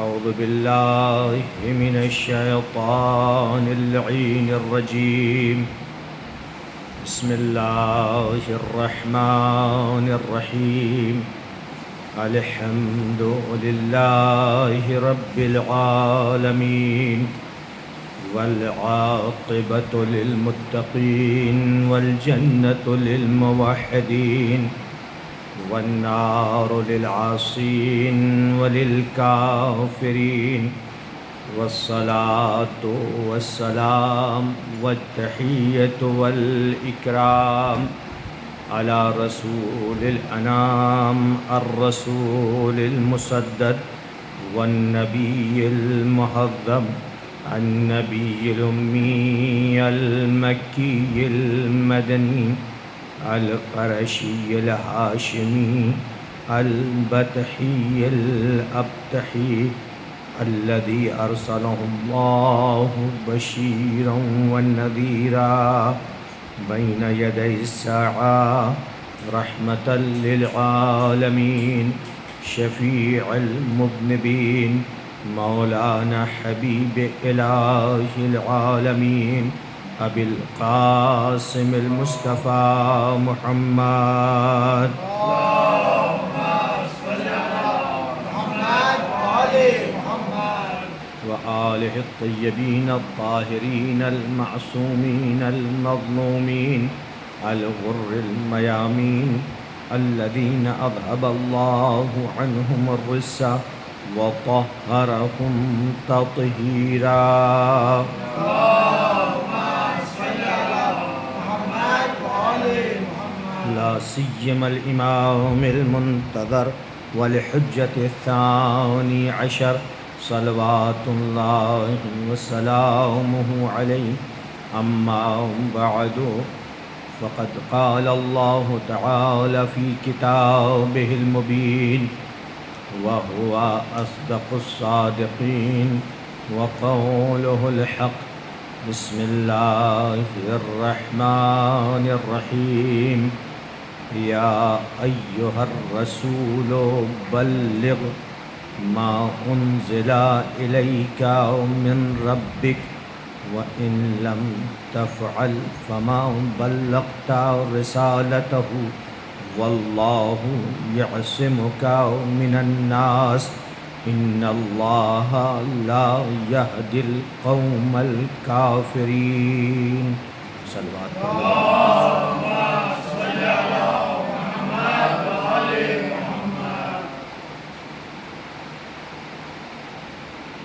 أعوذ بالله من الشيطان اللعين الرجيم. بسم الله الرحمن الرحيم. الحمد لله رب العالمين، والعاقبة للمتقين، والجنة للموحدين، والنار للعاصين وللكافرين. والصلاة والسلام والتحية والإكرام على رسول الأنام، الرسول المسدد، والنبي المهذب، النبي الأمي المكي المدني القرشي الهاشمي البتحي الأبتحي، الذي أرسله الله بشيرا ونذيرا بين يدي الساعة، رحمة للعالمين، شفيع المذنبين، مولانا حبيب إله العالمين، أبي القاسم المصطفى محمد. اللهم صل على محمد وآل محمد وآله الطيبين الطاهرين المعصومين المظلومين الغر الميامين، الذين أذهب الله عنهم الرجس وطهرهم تطهيرا. لا سيما الإمام المنتظر والحجة الثاني عشر، صلوات الله وسلامه عليه. أما بعد، فقد قال الله تعالى في كتابه المبين، وهو أصدق الصادقين، وقوله الحق. بسم الله الرحمن الرحيم. يا أيها الرسول بلغ ما أنزل إليك من ربك، وإن لم تفعل فما بلغت رسالته، والله يعصمك من الناس، إن الله لا يهدي القوم الكافرين. صلوات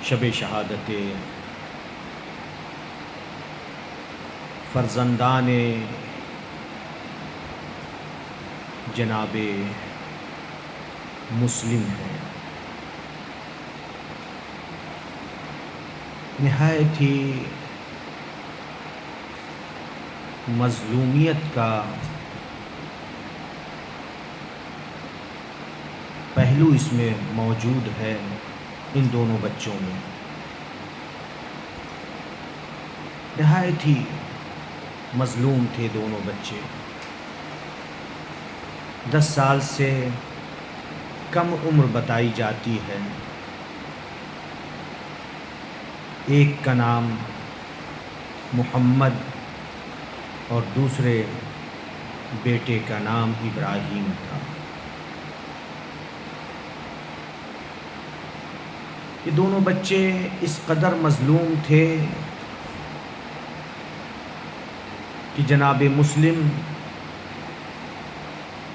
شب شہادت فرزندان جناب مسلم ہے. نہایت ہی مظلومیت کا پہلو اس میں موجود ہے. ان دونوں بچوں میں نہایت ہی مظلوم تھے دونوں بچے. 10 سال سے کم عمر بتائی جاتی ہے. ایک کا نام محمد اور دوسرے بیٹے کا نام ابراہیم تھا. یہ دونوں بچے اس قدر مظلوم تھے کہ جناب مسلم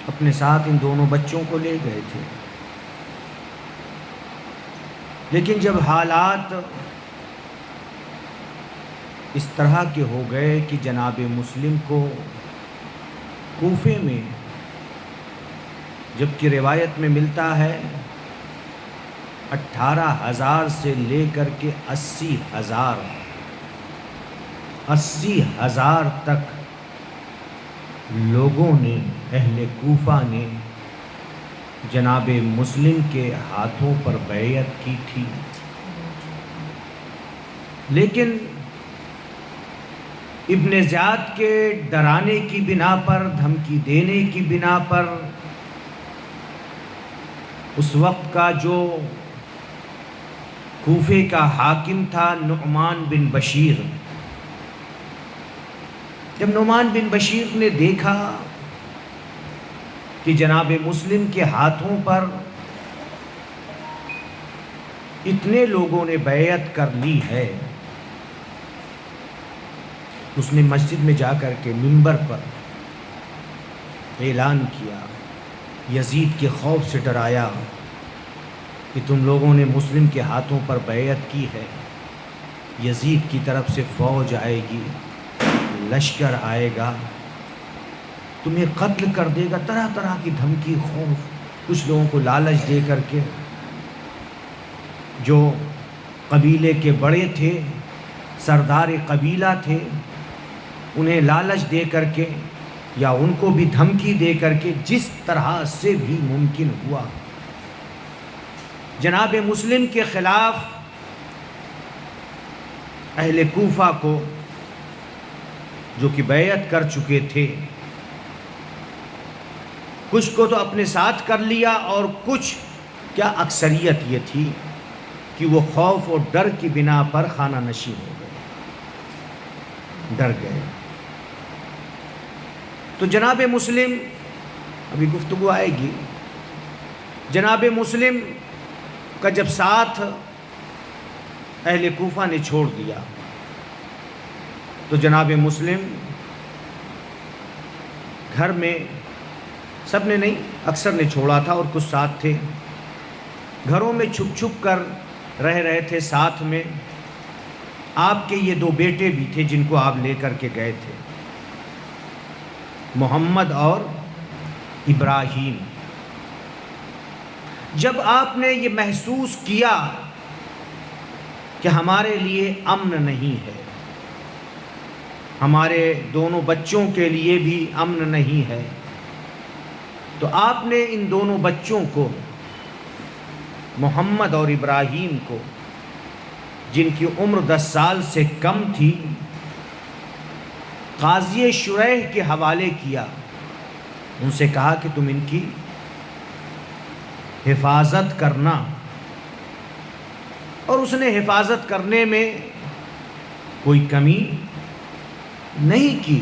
اپنے ساتھ ان دونوں بچوں کو لے گئے تھے. لیکن جب حالات اس طرح کے ہو گئے کہ جناب مسلم کو کوفے میں، جبکہ روایت میں ملتا ہے 18,000 سے لے کر کے 80,000 تک لوگوں نے، اہل کوفہ نے جناب مسلم کے ہاتھوں پر بیعت کی تھی. لیکن ابن زیاد کے ڈرانے کی بنا پر، دھمکی دینے کی بنا پر اس وقت کا جو کوفے کا حاکم تھا نعمان بن بشیر۔ جب نعمان بن بشیر نے دیکھا کہ جناب مسلم کے ہاتھوں پر اتنے لوگوں نے بیعت کر لی ہے، اس نے مسجد میں جا کر کے منبر پر اعلان کیا، یزید کے خوف سے ڈرایا کہ تم لوگوں نے مسلم کے ہاتھوں پر بیعت کی ہے، یزید کی طرف سے فوج آئے گی، لشکر آئے گا، تمہیں قتل کر دے گا، طرح طرح کی دھمکی، خوف، کچھ لوگوں کو لالچ دے کر کے، جو قبیلے کے بڑے تھے، سردار قبیلہ تھے، انہیں لالچ دے کر کے یا ان کو بھی دھمکی دے کر کے جس طرح سے بھی ممکن ہوا جناب مسلم کے خلاف اہل کوفہ کو، جو کہ بیعت کر چکے تھے، کچھ کو تو اپنے ساتھ کر لیا اور کچھ کیا اکثریت یہ تھی کہ وہ خوف اور ڈر کی بنا پر خانہ نشین ہو گئے، ڈر گئے۔ تو جناب مسلم، ابھی گفتگو آئے گی، جناب مسلم کا جب ساتھ اہل کوفہ نے چھوڑ دیا تو جناب مسلم گھر میں، سب نے نہیں، اکثر نے چھوڑا تھا اور کچھ ساتھ تھے، گھروں میں چھپ چھپ کر رہ رہے تھے۔ ساتھ میں آپ کے یہ دو بیٹے بھی تھے جن کو آپ لے کر کے گئے تھے، محمد اور ابراہیم۔ جب آپ نے یہ محسوس کیا کہ ہمارے لیے امن نہیں ہے، ہمارے دونوں بچوں کے لیے بھی امن نہیں ہے، تو آپ نے ان دونوں بچوں کو، محمد اور ابراہیم کو، جن کی عمر 10 سال سے کم تھی، قاضی شریح کے حوالے کیا۔ ان سے کہا کہ تم ان کی حفاظت کرنا، اور اس نے حفاظت کرنے میں کوئی کمی نہیں کی۔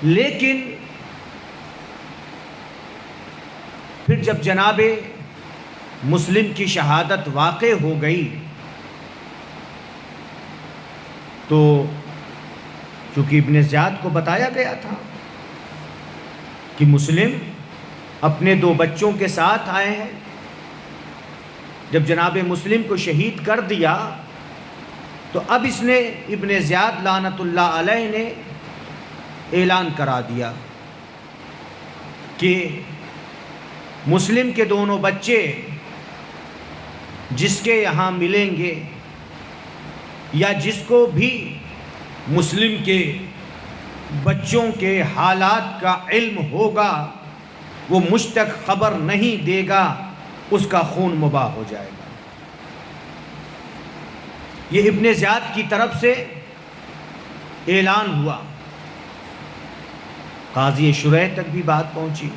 لیکن پھر جب جناب مسلم کی شہادت واقع ہو گئی تو چونکہ ابن زیاد کو بتایا گیا تھا کہ مسلم اپنے دو بچوں کے ساتھ آئے ہیں، جب جناب مسلم کو شہید کر دیا تو اب اس نے، ابن زیاد لعنت اللہ علیہ نے اعلان کرا دیا کہ مسلم کے دونوں بچے جس کے یہاں ملیں گے یا جس کو بھی مسلم کے بچوں کے حالات کا علم ہوگا، وہ مجھ تک خبر نہیں دے گا، اس کا خون مباح ہو جائے گا۔ یہ ابن زیاد کی طرف سے اعلان ہوا، قاضی شریح تک بھی بات پہنچی۔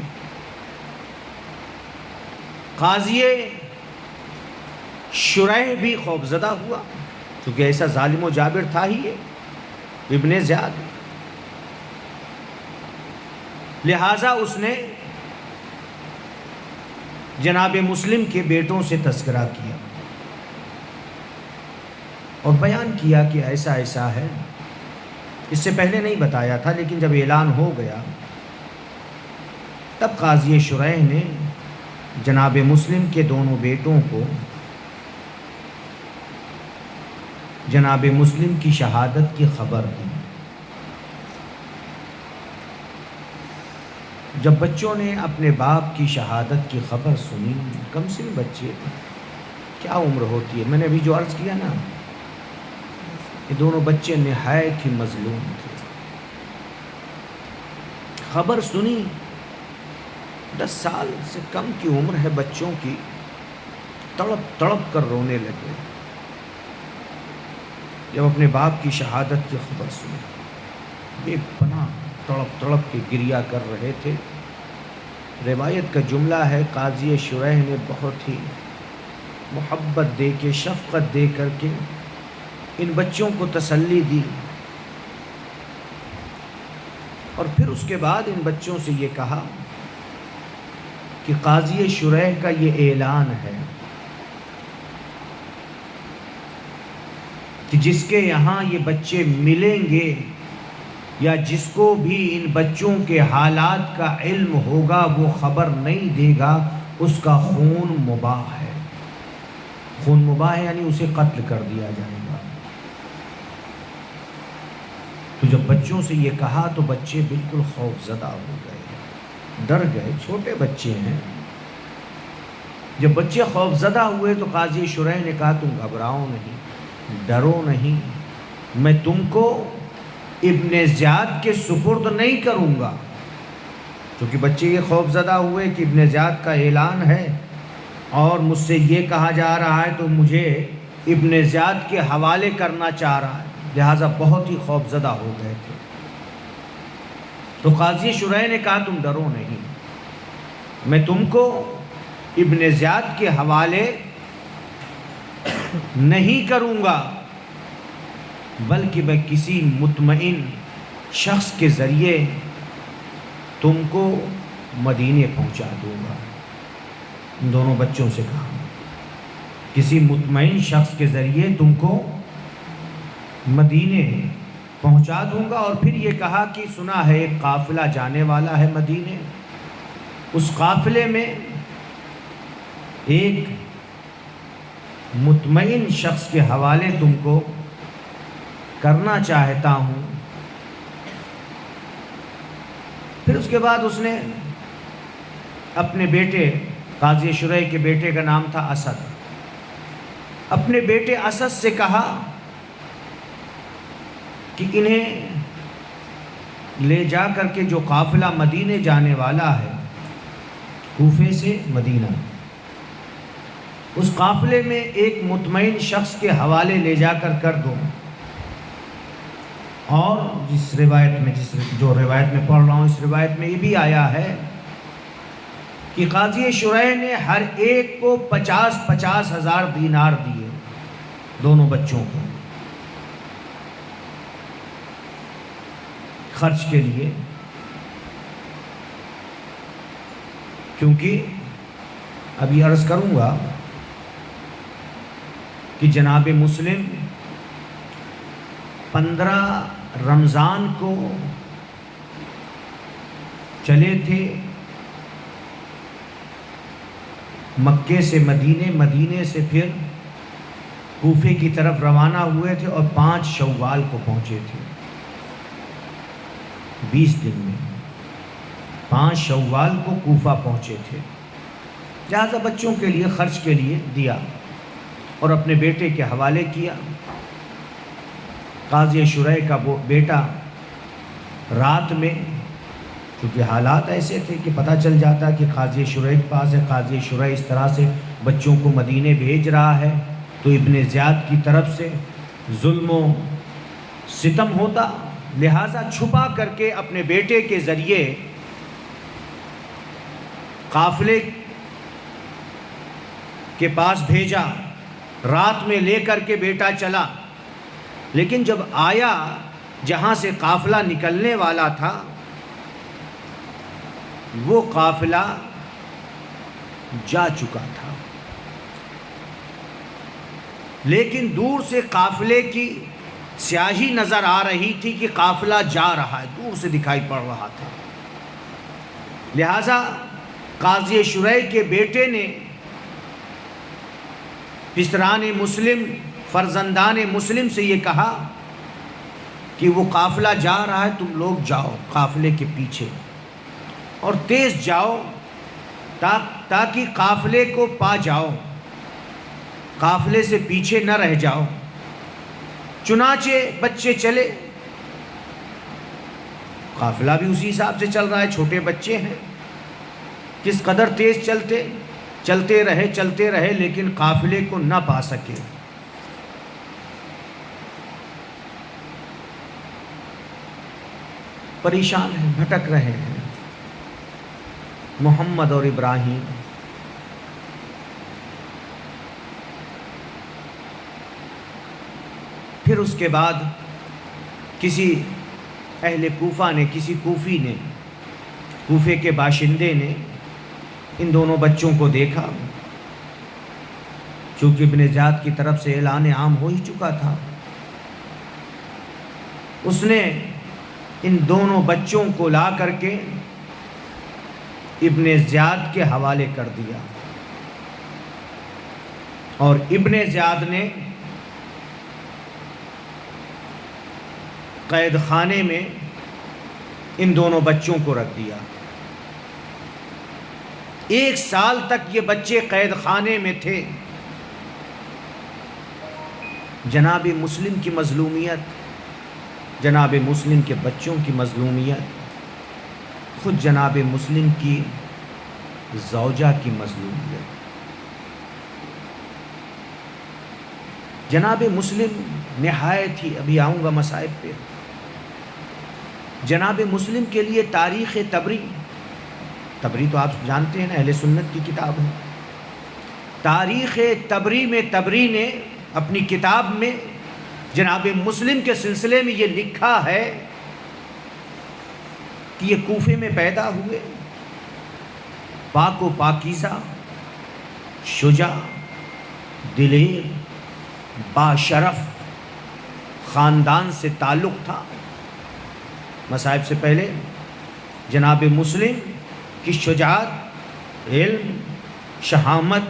قاضی شریح بھی خوفزدہ ہوا، کیونکہ ایسا ظالم و جابر تھا ہی یہ ابن زیاد، لہٰذا اس نے جناب مسلم کے بیٹوں سے تذکرہ کیا اور بیان کیا کہ ایسا ایسا ہے۔ اس سے پہلے نہیں بتایا تھا، لیکن جب اعلان ہو گیا تب قاضی شریح نے جناب مسلم کے دونوں بیٹوں کو جناب مسلم کی شہادت کی خبر دی۔ جب بچوں نے اپنے باپ کی شہادت کی خبر سنی، کم سن بچے، کیا عمر ہوتی ہے، میں نے ابھی جو عرض کیا نا، یہ دونوں بچے نہایت ہی مظلوم تھے۔ خبر سنی، 10 سال سے کم کی عمر ہے بچوں کی، تڑپ تڑپ کر رونے لگے جب اپنے باپ کی شہادت کی خبر سنی، بے پناہ تڑپ تڑپ کے گریہ کر رہے تھے۔ روایت کا جملہ ہے، قاضی شریح نے بہت ہی محبت دے کے، شفقت دے کر کے ان بچوں کو تسلی دی، اور پھر اس کے بعد ان بچوں سے یہ کہا کہ قاضی شریح کا یہ اعلان ہے کہ جس کے یہاں یہ بچے ملیں گے یا جس کو بھی ان بچوں کے حالات کا علم ہوگا وہ خبر نہیں دے گا، اس کا خون مباح ہے۔ خون مباح ہے یعنی اسے قتل کر دیا جائے گا۔ تو جب بچوں سے یہ کہا تو بچے بالکل خوف زدہ ہو گئے، ڈر گئے، چھوٹے بچے ہیں۔ جب بچے خوف زدہ ہوئے تو قاضی شریح نے کہا تم گھبراؤ نہیں، ڈرو نہیں، میں تم کو ابن زیاد کے سپرد نہیں کروں گا۔ کیونکہ بچے یہ خوف زدہ ہوئے کہ ابن زیاد کا اعلان ہے اور مجھ سے یہ کہا جا رہا ہے تو مجھے ابن زیاد کے حوالے کرنا چاہ رہا ہے، لہٰذا بہت ہی خوف زدہ ہو گئے تھے۔ تو قاضی شریح نے کہا تم ڈرو نہیں، میں تم کو ابن زیاد کے حوالے نہیں کروں گا، بلکہ میں کسی مطمئن شخص کے ذریعے تم کو مدینے پہنچا دوں گا۔ ان دونوں بچوں سے کہا کسی مطمئن شخص کے ذریعے تم کو مدینے پہنچا دوں گا، اور پھر یہ کہا کہ سنا ہے ایک قافلہ جانے والا ہے مدینے، اس قافلے میں ایک مطمئن شخص کے حوالے تم کو کرنا چاہتا ہوں۔ پھر اس کے بعد اس نے اپنے بیٹے، قاضی شریح کے بیٹے کا نام تھا اسد، اپنے بیٹے اسد سے کہا کہ انہیں لے جا کر کے جو قافلہ مدینے جانے والا ہے، کوفے سے مدینہ، اس قافلے میں ایک مطمئن شخص کے حوالے لے جا کر دو۔ اور جس روایت میں جو روایت میں پڑھ رہا ہوں، اس روایت میں یہ بھی آیا ہے کہ قاضی شریح نے ہر ایک کو 50,000 ہزار دینار دیے، دونوں بچوں کو خرچ کے لیے، کیونکہ ابھی عرض کروں گا کہ جناب مسلم 15 رمضان کو چلے تھے مکے سے مدینے، مدینے سے پھر کوفے کی طرف روانہ ہوئے تھے اور 5 شوال کو پہنچے تھے۔ 20 دن میں 5 شوال کو کوفہ پہنچے تھے، لہٰذا بچوں کے لیے خرچ کے لیے دیا اور اپنے بیٹے کے حوالے کیا۔ قاضی شریح کا وہ بیٹا رات میں، کیونکہ حالات ایسے تھے کہ پتہ چل جاتا کہ قاضی شریح کے پاس ہے، قاضی شریح اس طرح سے بچوں کو مدینے بھیج رہا ہے، تو ابن زیاد کی طرف سے ظلم و ستم ہوتا، لہٰذا چھپا کر کے اپنے بیٹے کے ذریعے قافلے کے پاس بھیجا، رات میں لے کر کے بیٹا چلا، لیکن جب آیا جہاں سے قافلہ نکلنے والا تھا، وہ قافلہ جا چکا تھا، لیکن دور سے قافلے کی سیاہی نظر آ رہی تھی کہ قافلہ جا رہا ہے، دور سے دکھائی پڑ رہا تھا۔ لہٰذا قاضی شریح کے بیٹے نے پسران مسلم، فرزندان مسلم سے یہ کہا کہ وہ قافلہ جا رہا ہے، تم لوگ جاؤ قافلے کے پیچھے اور تیز جاؤ تاکہ قافلے کو پا جاؤ، قافلے سے پیچھے نہ رہ جاؤ۔ چنانچہ بچے چلے، قافلہ بھی اسی حساب سے چل رہا ہے، چھوٹے بچے ہیں، کس قدر تیز چلتے رہے لیکن قافلے کو نہ پا سکے۔ پریشان ہیں، بھٹک رہے ہیں۔ محمد اور ابراہیم پھر اس کے بعد کسی اہل کوفہ نے، کسی کوفی نے، کوفے کے باشندے نے ان دونوں بچوں کو دیکھا، چونکہ ابن زیاد کی طرف سے اعلان عام ہو ہی چکا تھا۔ اس نے ان دونوں بچوں کو لا کر کے ابن زیاد کے حوالے کر دیا، اور ابن زیاد نے قید خانے میں ان دونوں بچوں کو رکھ دیا۔ 1 سال تک یہ بچے قید خانے میں تھے۔ جناب مسلم کی مظلومیت، جناب مسلم کے بچوں کی مظلومیت، خود جناب مسلم کی زوجہ کی مظلومیت۔ جناب مسلم نہایت ہی، ابھی آؤں گا مصائب پہ، جناب مسلم کے لیے تاریخ تبری تو آپ جانتے ہیں نا، اہل سنت کی کتاب ہے۔ تاریخ تبری میں تبری نے اپنی کتاب میں جناب مسلم کے سلسلے میں یہ لکھا ہے کہ یہ کوفے میں پیدا ہوئے، پاک و پاکیزہ، شجاع، دلیر، باشرف خاندان سے تعلق تھا۔ مصائب سے پہلے جناب مسلم کی شجاعت، علم، شہامت،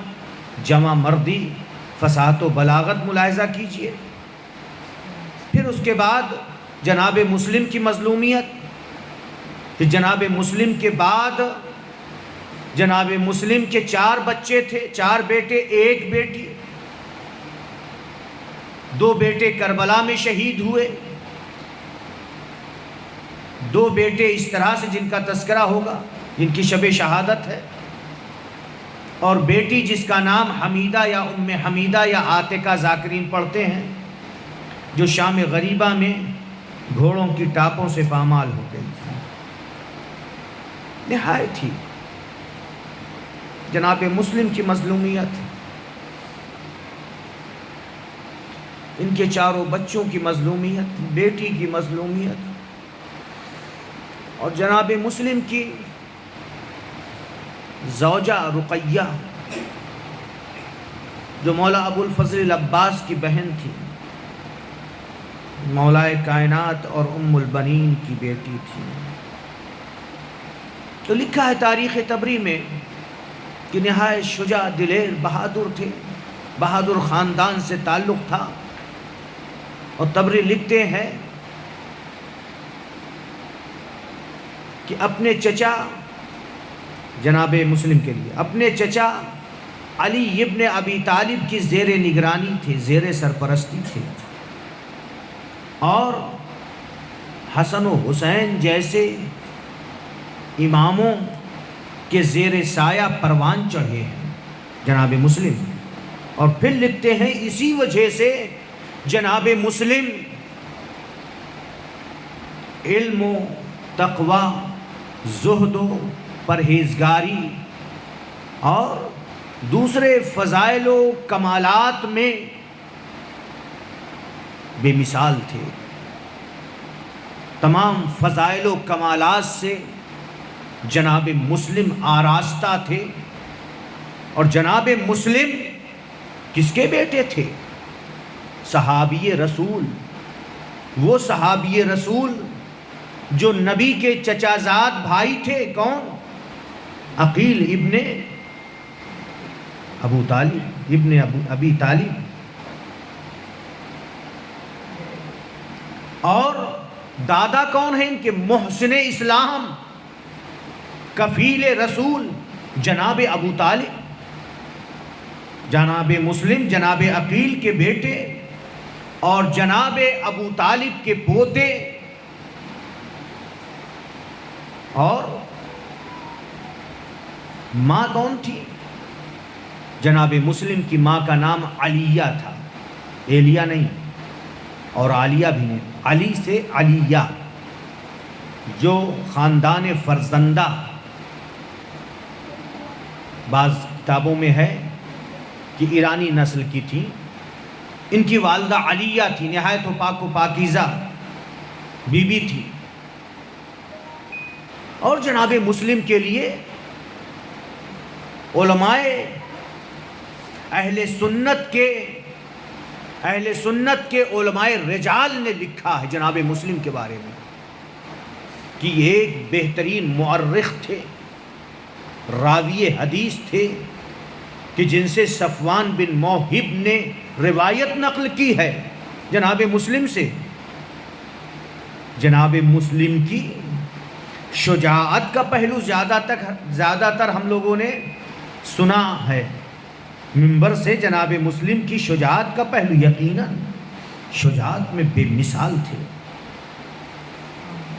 جمع مردی، فصاحت و بلاغت ملاحظہ کیجئے۔ پھر اس کے بعد جناب مسلم کی مظلومیت، پھر جناب مسلم کے بعد جناب مسلم کے 4 بچے تھے، 4 بیٹے 1 بیٹی، 2 بیٹے کربلا میں شہید ہوئے، 2 بیٹے اس طرح سے جن کا تذکرہ ہوگا، جن کی شب شہادت ہے، اور بیٹی جس کا نام حمیدہ یا ام حمیدہ یا عاتقہ ذاکرین پڑھتے ہیں، جو شام غریبہ میں گھوڑوں کی ٹاپوں سے پامال ہو گئی تھی۔ نہایت ہی جناب مسلم کی مظلومیت، ان کے 4 بچوں کی مظلومیت، بیٹی کی مظلومیت، اور جناب مسلم کی زوجہ رقیہ جو مولا ابو الفضل العباس کی بہن تھی، مولا کائنات اور ام البنین کی بیٹی تھی۔ تو لکھا ہے تاریخ تبری میں کہ نہایت شجاع، دلیر، بہادر تھے، بہادر خاندان سے تعلق تھا، اور تبری لکھتے ہیں کہ اپنے چچا جناب مسلم کے لیے اپنے چچا علی ابن ابی طالب کی زیر نگرانی تھے، زیر سرپرستی تھے، اور حسن و حسین جیسے اماموں کے زیر سایہ پروان چڑھے ہیں جناب مسلم۔ اور پھر لکھتے ہیں اسی وجہ سے جناب مسلم علم و تقوی، زہد و پرہیزگاری اور دوسرے فضائل و کمالات میں بے مثال تھے۔ تمام فضائل و کمالات سے جناب مسلم آراستہ تھے، اور جناب مسلم کس کے بیٹے تھے؟ صحابی رسول، وہ صحابی رسول جو نبی کے چچا زاد بھائی تھے۔ کون؟ عقیل ابن ابو طالب، ابن ابی طالب، اور دادا کون ہیں ان کے؟ محسن اسلام، کفیل رسول جناب ابو طالب۔ جناب مسلم جناب عقیل کے بیٹے اور جناب ابو طالب کے پوتے، اور ماں کون تھی؟ جناب مسلم کی ماں کا نام علیہ تھا، ایلیہ نہیں اور عالیہ بھی نہیں، علی سے علیہ، جو خاندان فرزندہ، بعض کتابوں میں ہے کہ ایرانی نسل کی تھی، ان کی والدہ علیہ تھی، نہایت و پاک و پاکیزہ بیوی تھی، اور جناب مسلم کے لیے علماء اہل سنت کے علماء رجال نے لکھا ہے جناب مسلم کے بارے میں کہ یہ ایک بہترین مورخ تھے، راوی حدیث تھے، کہ جن سے صفوان بن موہب نے روایت نقل کی ہے جناب مسلم سے۔ جناب مسلم کی شجاعت کا پہلو زیادہ تر ہم لوگوں نے سنا ہے منبر سے۔ جناب مسلم کی شجاعت کا پہلو یقیناً شجاعت میں بے مثال تھے۔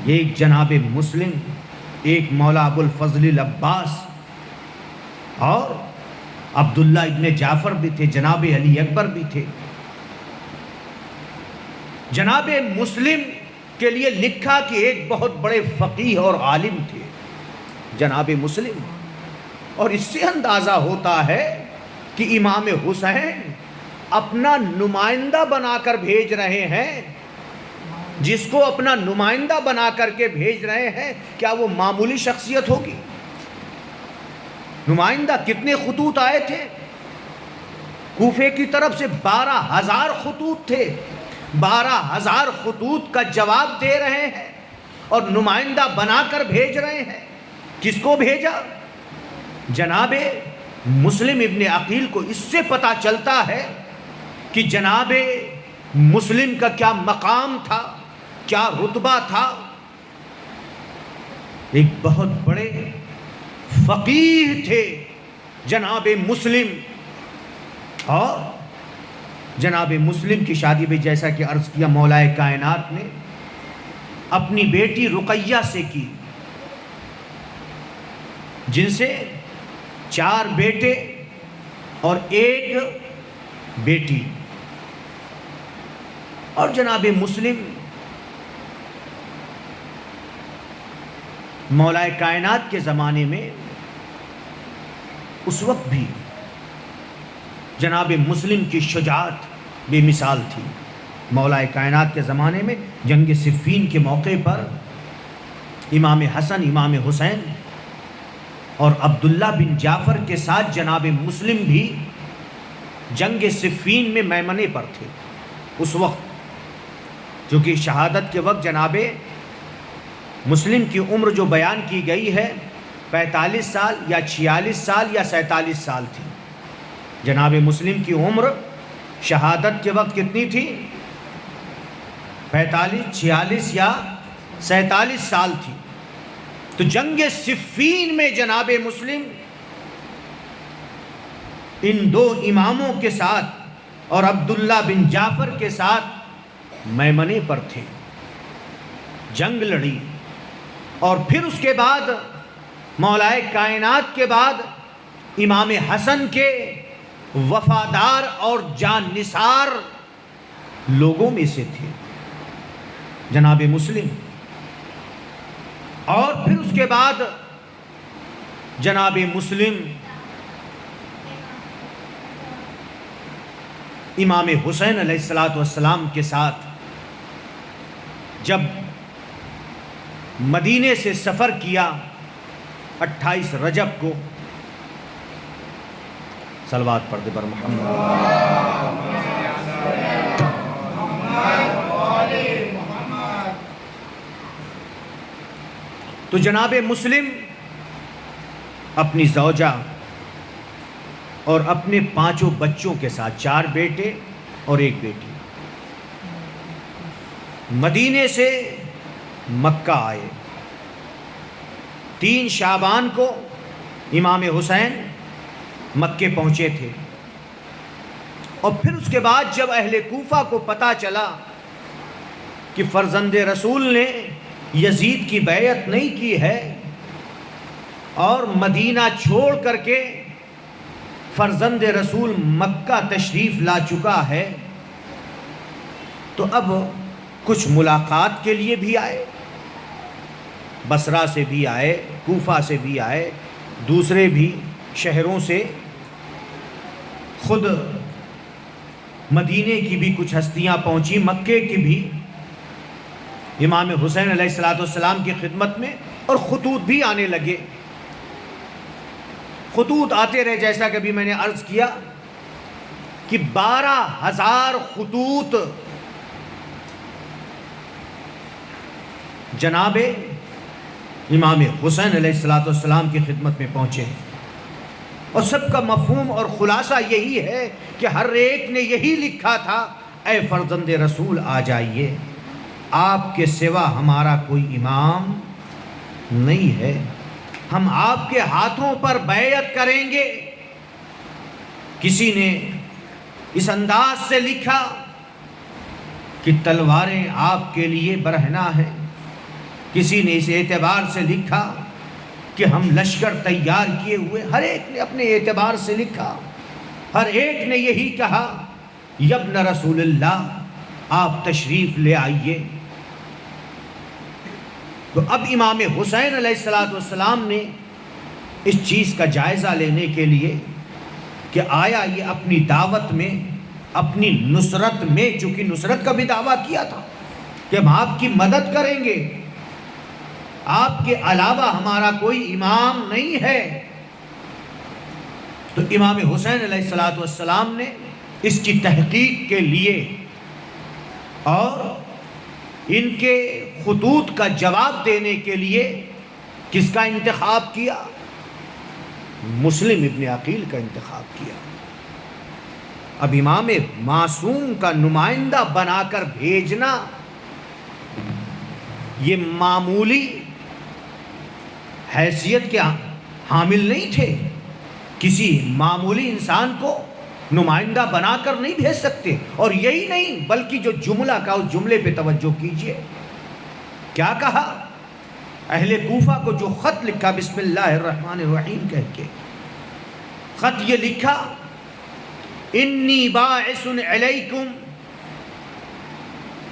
ایک جناب مسلم، ایک مولا ابو الفضل العباس اور عبداللہ ابن جعفر بھی تھے، جناب علی اکبر بھی تھے۔ جناب مسلم کے لیے لکھا کہ ایک بہت بڑے فقیہ اور عالم تھے جناب مسلم، اور اس سے اندازہ ہوتا ہے کہ امام حسین اپنا نمائندہ بنا کر بھیج رہے ہیں، جس کو اپنا نمائندہ بنا کر کے بھیج رہے ہیں، کیا وہ معمولی شخصیت ہوگی؟ نمائندہ کتنے خطوط آئے تھے؟ کوفے کی طرف سے 12,000 خطوط تھے، 12,000 خطوط کا جواب دے رہے ہیں اور نمائندہ بنا کر بھیج رہے ہیں۔ کس کو بھیجا؟ جناب مسلم ابن عقیل کو۔ اس سے پتہ چلتا ہے کہ جناب مسلم کا کیا مقام تھا، کیا رتبہ تھا۔ ایک بہت بڑے فقیہ تھے جناب مسلم، اور جناب مسلم کی شادی بھی جیسا کہ عرض کیا مولا کائنات نے اپنی بیٹی رقیہ سے کی، جن سے 4 بیٹے اور 1 بیٹی۔ اور جناب مسلم مولا کائنات کے زمانے میں اس وقت بھی جناب مسلم کی شجاعت بے مثال تھی۔ مولا کائنات کے زمانے میں جنگ صفین کے موقع پر امام حسن، امام حسین اور عبداللہ بن جعفر کے ساتھ جناب مسلم بھی جنگ صفین میں میمنے پر تھے اس وقت، چونکہ شہادت کے وقت جناب مسلم کی عمر جو بیان کی گئی ہے 45 سال یا 46 سال یا 47 سال تھی۔ جناب مسلم کی عمر شہادت کے وقت کتنی تھی؟ 45، 46 یا 47 سال تھی۔ تو جنگ صفین میں جناب مسلم ان 2 اماموں کے ساتھ اور عبداللہ بن جعفر کے ساتھ میمنے پر تھے، جنگ لڑی، اور پھر اس کے بعد مولا کائنات کے بعد امام حسن کے وفادار اور جان نثار لوگوں میں سے تھے جناب مسلم، اور پھر اس کے بعد جناب مسلم امام حسین علیہ السلام کے ساتھ جب مدینے سے سفر کیا 28 رجب کو، صلوات پڑھ دے بر محمد۔ تو جناب مسلم اپنی زوجہ اور اپنے 5 بچوں کے ساتھ، 4 بیٹے اور 1 بیٹی، مدینے سے مکہ آئے۔ 3 شعبان کو امام حسین مکے پہنچے تھے، اور پھر اس کے بعد جب اہل کوفہ کو پتہ چلا کہ فرزند رسول نے یزید کی بیعت نہیں کی ہے اور مدینہ چھوڑ کر کے فرزند رسول مکہ تشریف لا چکا ہے، تو اب کچھ ملاقات کے لیے بھی آئے، بصرہ سے بھی آئے، کوفہ سے بھی آئے، دوسرے بھی شہروں سے خود مدینے کی بھی کچھ ہستیاں پہنچی، مکے کی بھی، امام حسین علیہ السلام کی خدمت میں، اور خطوط بھی آنے لگے۔ خطوط آتے رہے، جیسا کہ ابھی میں نے عرض کیا کہ 12,000 خطوط جناب امام حسین علیہ السلام کی خدمت میں پہنچے، اور سب کا مفہوم اور خلاصہ یہی ہے کہ ہر ایک نے یہی لکھا تھا، اے فرزند رسول آ جائیے، آپ کے سوا ہمارا کوئی امام نہیں ہے، ہم آپ کے ہاتھوں پر بیعت کریں گے۔ کسی نے اس انداز سے لکھا کہ تلواریں آپ کے لیے برہنہ ہیں، کسی نے اس اعتبار سے لکھا کہ ہم لشکر تیار کیے ہوئے، ہر ایک نے اپنے اعتبار سے لکھا، ہر ایک نے یہی کہا یبن رسول اللہ آپ تشریف لے آئیے۔ تو اب امام حسین علیہ السلام نے اس چیز کا جائزہ لینے کے لیے کہ آیا یہ اپنی دعوت میں، اپنی نصرت میں، چونکہ نصرت کا بھی دعویٰ کیا تھا کہ ہم آپ کی مدد کریں گے، آپ کے علاوہ ہمارا کوئی امام نہیں ہے، تو امام حسین علیہ السلام نے اس کی تحقیق کے لیے اور ان کے خطوط کا جواب دینے کے لیے کس کا انتخاب کیا؟ مسلم ابن عقیل کا انتخاب کیا۔ اب امام معصوم کا نمائندہ بنا کر بھیجنا یہ معمولی حیثیت کے حامل نہیں تھے، کسی معمولی انسان کو نمائندہ بنا کر نہیں بھیج سکتے۔ اور یہی نہیں بلکہ جو جملہ کا، اس جملے پہ توجہ کیجئے، کیا کہا؟ اہل کوفہ کو جو خط لکھا بسم اللہ الرحمن الرحیم کہہ کے، خط یہ لکھا انی باعث علیکم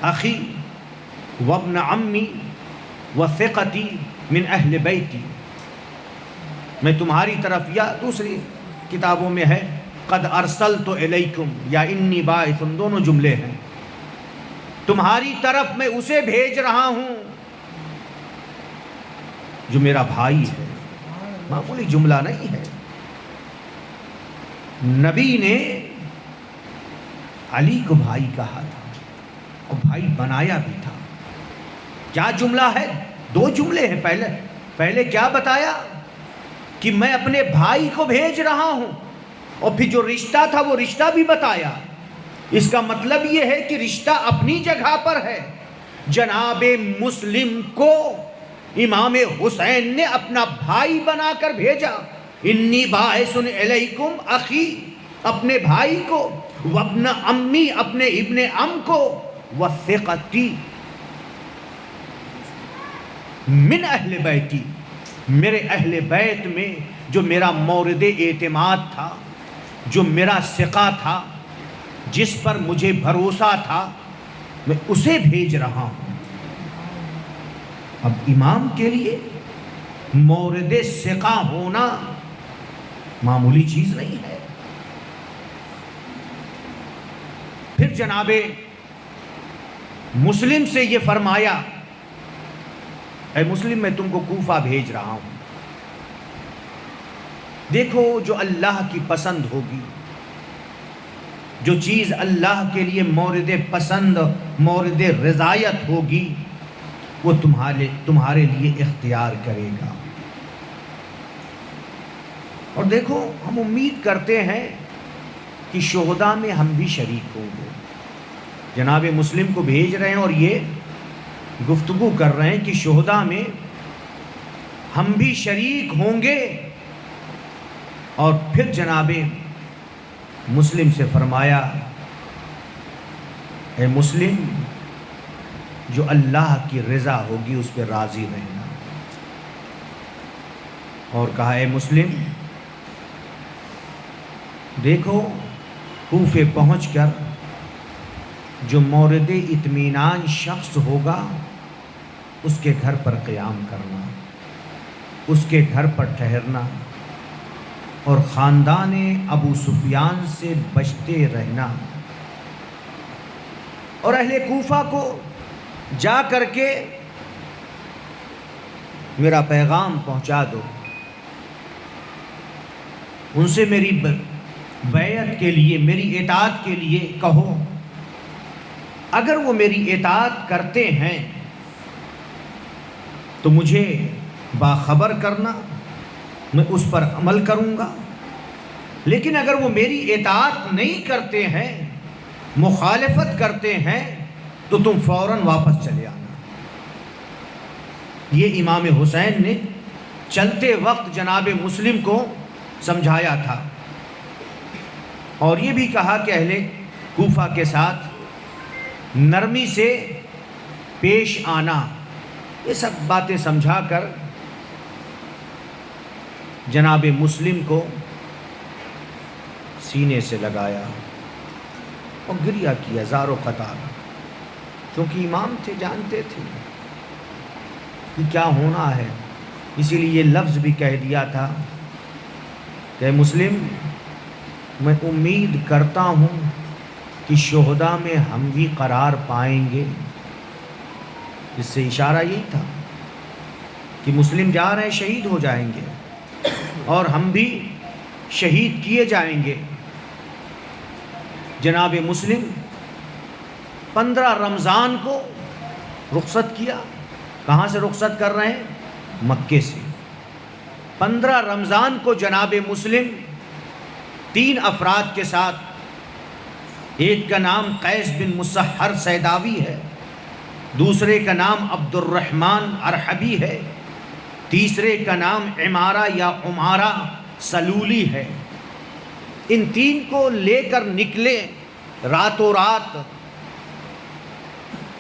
اخی وابن عمی وثقتی من اہل بیتی، میں تمہاری طرف، یا دوسری کتابوں میں ہے قد ارسلت الیکم یا انی باعث، دونوں جملے ہیں، تمہاری طرف میں اسے بھیج رہا ہوں جو میرا بھائی ہے۔ معمولی جملہ نہیں ہے، نبی نے علی کو بھائی کہا تھا اور بھائی بنایا بھی تھا۔ کیا جملہ ہے؟ 2 جملے ہیں۔ پہلے کیا بتایا کہ میں اپنے بھائی کو بھیج رہا ہوں، اور پھر جو رشتہ تھا وہ رشتہ بھی بتایا۔ اس کا مطلب یہ ہے کہ رشتہ اپنی جگہ پر ہے۔ جناب مسلم کو امام حسین نے اپنا بھائی بنا کر بھیجا، انی باعث علیکم اخی، اپنے بھائی کو، وابن امی، اپنے ابن ام کو، وثقتی من اہل بیتی، میرے اہل بیت میں جو میرا مورد اعتماد تھا، جو میرا ثقہ تھا، جس پر مجھے بھروسہ تھا، میں اسے بھیج رہا ہوں۔ اب امام کے لیے مورد ثقہ ہونا معمولی چیز نہیں ہے۔ پھر جناب مسلم سے یہ فرمایا اے مسلم میں تم کو کوفہ بھیج رہا ہوں، دیکھو جو اللہ کی پسند ہوگی، جو چیز اللہ کے لیے مورد پسند، مورد رضایت ہوگی، وہ تمہارے لیے اختیار کرے گا۔ اور دیکھو ہم امید کرتے ہیں کہ شہداء میں ہم بھی شریک ہوں گے۔ جناب مسلم کو بھیج رہے ہیں اور یہ گفتگو کر رہے ہیں کہ شہداء میں ہم بھی شریک ہوں گے۔ اور پھر جناب مسلم سے فرمایا اے مسلم، جو اللہ کی رضا ہوگی اس پہ راضی رہنا، اور کہا اے مسلم دیکھو کوفے پہنچ کر جو مورد اطمینان شخص ہوگا اس کے گھر پر قیام کرنا، اس کے گھر پر ٹھہرنا، اور خاندان ابو سفیان سے بچتے رہنا، اور اہل کوفہ کو جا کر کے میرا پیغام پہنچا دو، ان سے میری بیعت کے لیے، میری اطاعت کے لیے کہو، اگر وہ میری اطاعت کرتے ہیں تو مجھے باخبر کرنا، میں اس پر عمل کروں گا، لیکن اگر وہ میری اطاعت نہیں کرتے ہیں، مخالفت کرتے ہیں، تو تم فوراً واپس چلے آنا۔ یہ امام حسین نے چلتے وقت جناب مسلم کو سمجھایا تھا، اور یہ بھی کہا کہ اہل کوفہ کے ساتھ نرمی سے پیش آنا۔ یہ سب باتیں سمجھا کر جناب مسلم کو سینے سے لگایا اور گریہ کیا زار و قطار، کیونکہ امام تھے، جانتے تھے کہ کیا ہونا ہے، اسی لیے یہ لفظ بھی کہہ دیا تھا کہ مسلم، میں امید کرتا ہوں کہ شہداء میں ہم بھی قرار پائیں گے۔ اس سے اشارہ یہی تھا کہ مسلم جا رہے ہیں، شہید ہو جائیں گے اور ہم بھی شہید کیے جائیں گے۔ جناب مسلم 15 رمضان کو رخصت کیا۔ کہاں سے رخصت کر رہے ہیں؟ مکے سے۔ 15 رمضان کو جناب مسلم 3 افراد کے ساتھ، ایک کا نام قیس بن مسحر سیداوی ہے، دوسرے کا نام عبد الرحمن ارحبی ہے، تیسرے کا نام عمارہ یا عمارہ سلولی ہے۔ ان 3 کو لے کر نکلے، راتوں رات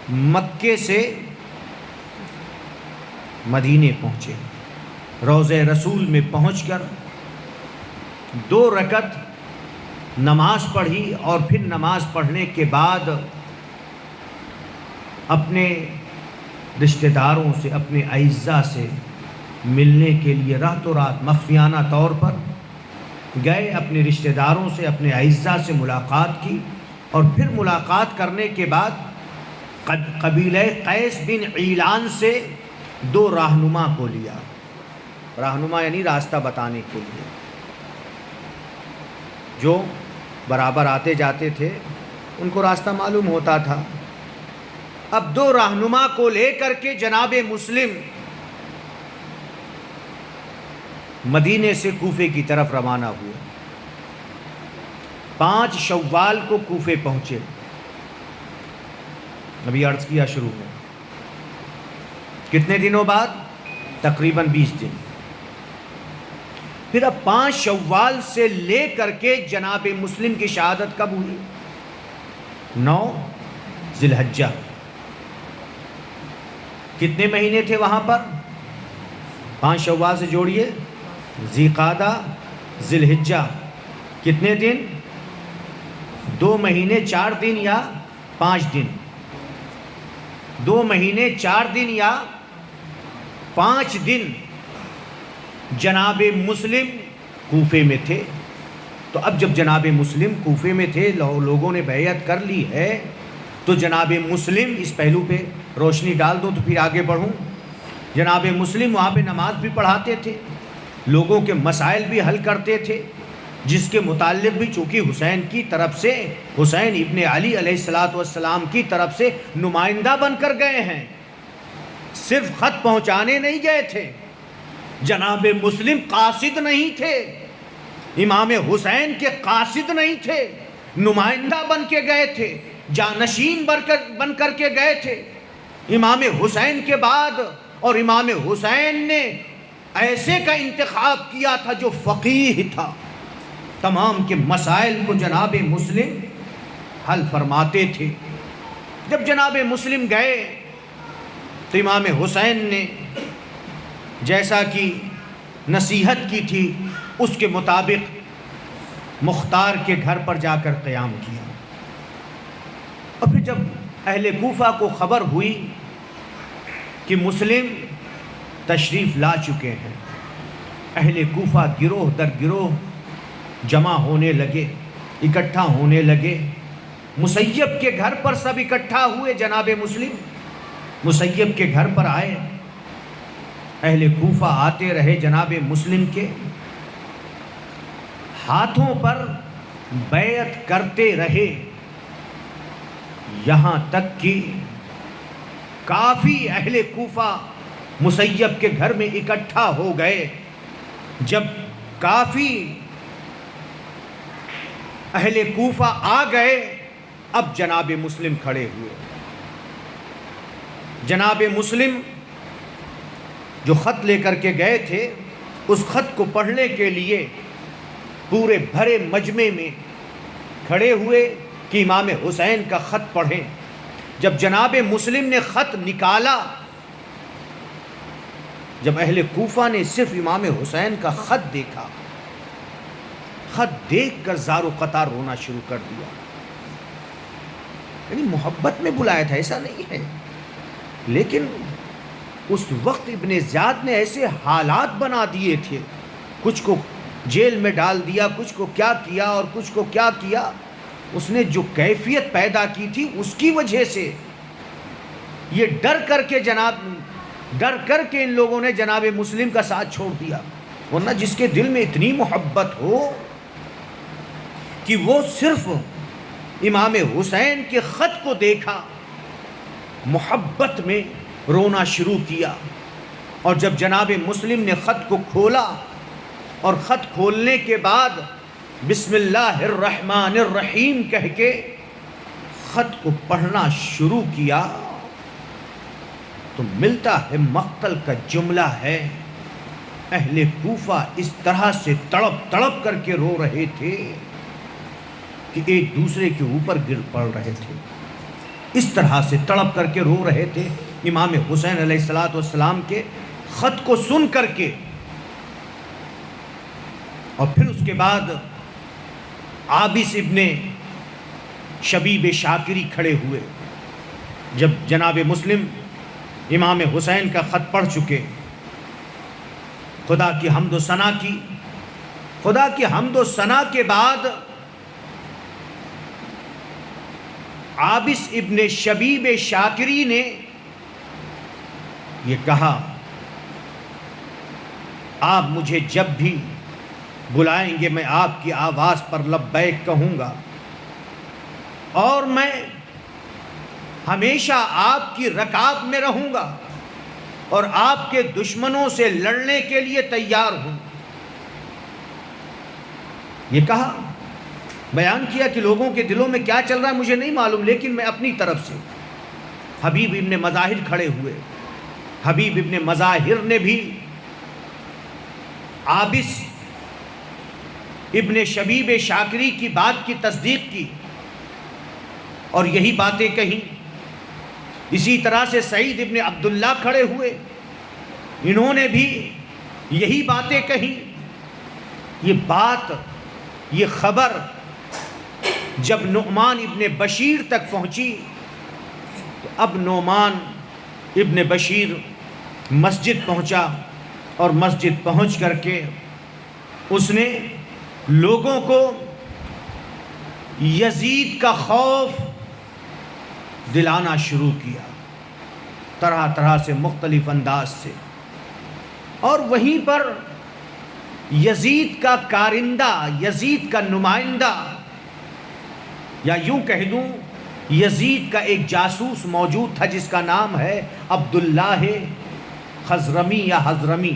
مکے سے مدینے پہنچے۔ روضہ رسول میں پہنچ کر 2 رکعت نماز پڑھی، اور پھر نماز پڑھنے کے بعد اپنے رشتہ داروں سے، اپنے اعزاء سے ملنے کے لیے راتوں رات مخفیانہ طور پر گئے، اپنے رشتہ داروں سے، اپنے اعزاء سے ملاقات کی، اور پھر ملاقات کرنے کے بعد قبیلہ قیس بن عیلان سے 2 راہنما کو لیا۔ راہنما یعنی راستہ بتانے کے لیے، جو برابر آتے جاتے تھے، ان کو راستہ معلوم ہوتا تھا۔ اب 2 راہنما کو لے کر کے جناب مسلم مدینے سے کوفے کی طرف روانہ ہوئے۔ 5 شوال کو کوفے پہنچے۔ ابھی عرض کیا شروع میں، کتنے دنوں بعد؟ تقریباً 20 دن۔ پھر اب 5 شوال سے لے کر کے جناب مسلم کی شہادت کب ہوئی؟ 9 ذی الحجہ۔ کتنے مہینے تھے وہاں پر؟ 5 شوال سے جوڑیے، ذی قعدہ، ذی الحجہ، کتنے دن؟ 2 مہینے 4 دن یا 5 دن؟ 2 مہینے 4 دن یا 5 دن جناب مسلم کوفے میں تھے۔ تو اب جب جناب مسلم کوفے میں تھے، لوگوں نے بیعت کر لی ہے، تو جناب مسلم، اس پہلو پہ روشنی ڈال دو تو پھر آگے بڑھوں۔ جناب مسلم وہاں پہ نماز بھی پڑھاتے تھے، لوگوں کے مسائل بھی حل کرتے تھے، جس کے متعلق بھی چونکہ حسین کی طرف سے، حسین ابن علی علیہ السلام کی طرف سے نمائندہ بن کر گئے ہیں، صرف خط پہنچانے نہیں گئے تھے۔ جناب مسلم قاصد نہیں تھے، امام حسین کے قاصد نہیں تھے، نمائندہ بن کے گئے تھے، جانشین بن کر کے گئے تھے امام حسین کے بعد۔ اور امام حسین نے ایسے کا انتخاب کیا تھا جو فقیہ تھا، تمام کے مسائل کو جناب مسلم حل فرماتے تھے۔ جب جناب مسلم گئے تو امام حسین نے جیسا کہ نصیحت کی تھی، اس کے مطابق مختار کے گھر پر جا کر قیام کیا۔ اور پھر جب اہل کوفہ کو خبر ہوئی کہ مسلم تشریف لا چکے ہیں، اہل کوفہ گروہ در گروہ جمع ہونے لگے، اکٹھا ہونے لگے، مسیب کے گھر پر سب اکٹھا ہوئے، جناب مسلم مسیب کے گھر پر آئے، اہل کوفہ آتے رہے جناب مسلم کے ہاتھوں پر بیعت کرتے رہے، یہاں تک کہ کافی اہل کوفہ مسیب کے گھر میں اکٹھا ہو گئے۔ جب کافی اہل کوفہ آ گئے، اب جناب مسلم کھڑے ہوئے۔ جناب مسلم جو خط لے کر کے گئے تھے، اس خط کو پڑھنے کے لیے پورے بھرے مجمع میں کھڑے ہوئے کہ امام حسین کا خط پڑھیں۔ جب جناب مسلم نے خط نکالا، جب اہل کوفہ نے صرف امام حسین کا خط دیکھا، خط دیکھ کر زار و قطار رونا شروع کر دیا۔ یعنی محبت میں بلایا تھا، ایسا نہیں ہے، لیکن اس وقت ابن زیاد نے ایسے حالات بنا دیے تھے، کچھ کو جیل میں ڈال دیا، کچھ کو کیا کیا اور کچھ کو کیا کیا۔ اس نے جو کیفیت پیدا کی تھی، اس کی وجہ سے یہ ڈر کر کے ان لوگوں نے جناب مسلم کا ساتھ چھوڑ دیا۔ ورنہ جس کے دل میں اتنی محبت ہو کہ وہ صرف امام حسین کے خط کو دیکھا، محبت میں رونا شروع کیا۔ اور جب جناب مسلم نے خط کو کھولا اور خط کھولنے کے بعد بسم اللہ الرحمن الرحیم کہہ کے خط کو پڑھنا شروع کیا، تو ملتا ہے مقتل کا جملہ ہے، اہل کوفہ اس طرح سے تڑپ تڑپ کر کے رو رہے تھے کہ ایک دوسرے کے اوپر گر پڑ رہے تھے، اس طرح سے تڑپ کر کے رو رہے تھے امام حسین علیہ السلام کے خط کو سن کر کے۔ اور پھر اس کے بعد عابس ابن شبیب شاکری کھڑے ہوئے۔ جب جناب مسلم امام حسین کا خط پڑھ چکے، خدا کی حمد و ثنا کے بعد عابس ابن شبیب شاکری نے یہ کہا، آپ مجھے جب بھی بلائیں گے میں آپ کی آواز پر لبیک کہوں گا، اور میں ہمیشہ آپ کی رکاب میں رہوں گا اور آپ کے دشمنوں سے لڑنے کے لیے تیار ہوں۔ یہ کہا، بیان کیا کہ لوگوں کے دلوں میں کیا چل رہا ہے مجھے نہیں معلوم، لیکن میں اپنی طرف سے۔ حبیب ابن مظاہر کھڑے ہوئے، حبیب ابن مظاہر نے بھی عابس ابن شبیب شاکری کی بات کی تصدیق کی اور یہی باتیں کہیں۔ اسی طرح سے سعید ابن عبداللہ کھڑے ہوئے، انہوں نے بھی یہی باتیں کہیں۔ یہ خبر جب نعمان ابن بشیر تک پہنچی، تو اب نعمان ابن بشیر مسجد پہنچا، اور مسجد پہنچ کر کے اس نے لوگوں کو یزید کا خوف دلانا شروع کیا، طرح طرح سے مختلف انداز سے۔ اور وہیں پر یزید کا کارندہ، یزید کا نمائندہ، یا یوں کہہ دوں یزید کا ایک جاسوس موجود تھا جس کا نام ہے عبداللہ خضرمی یا حضرمی۔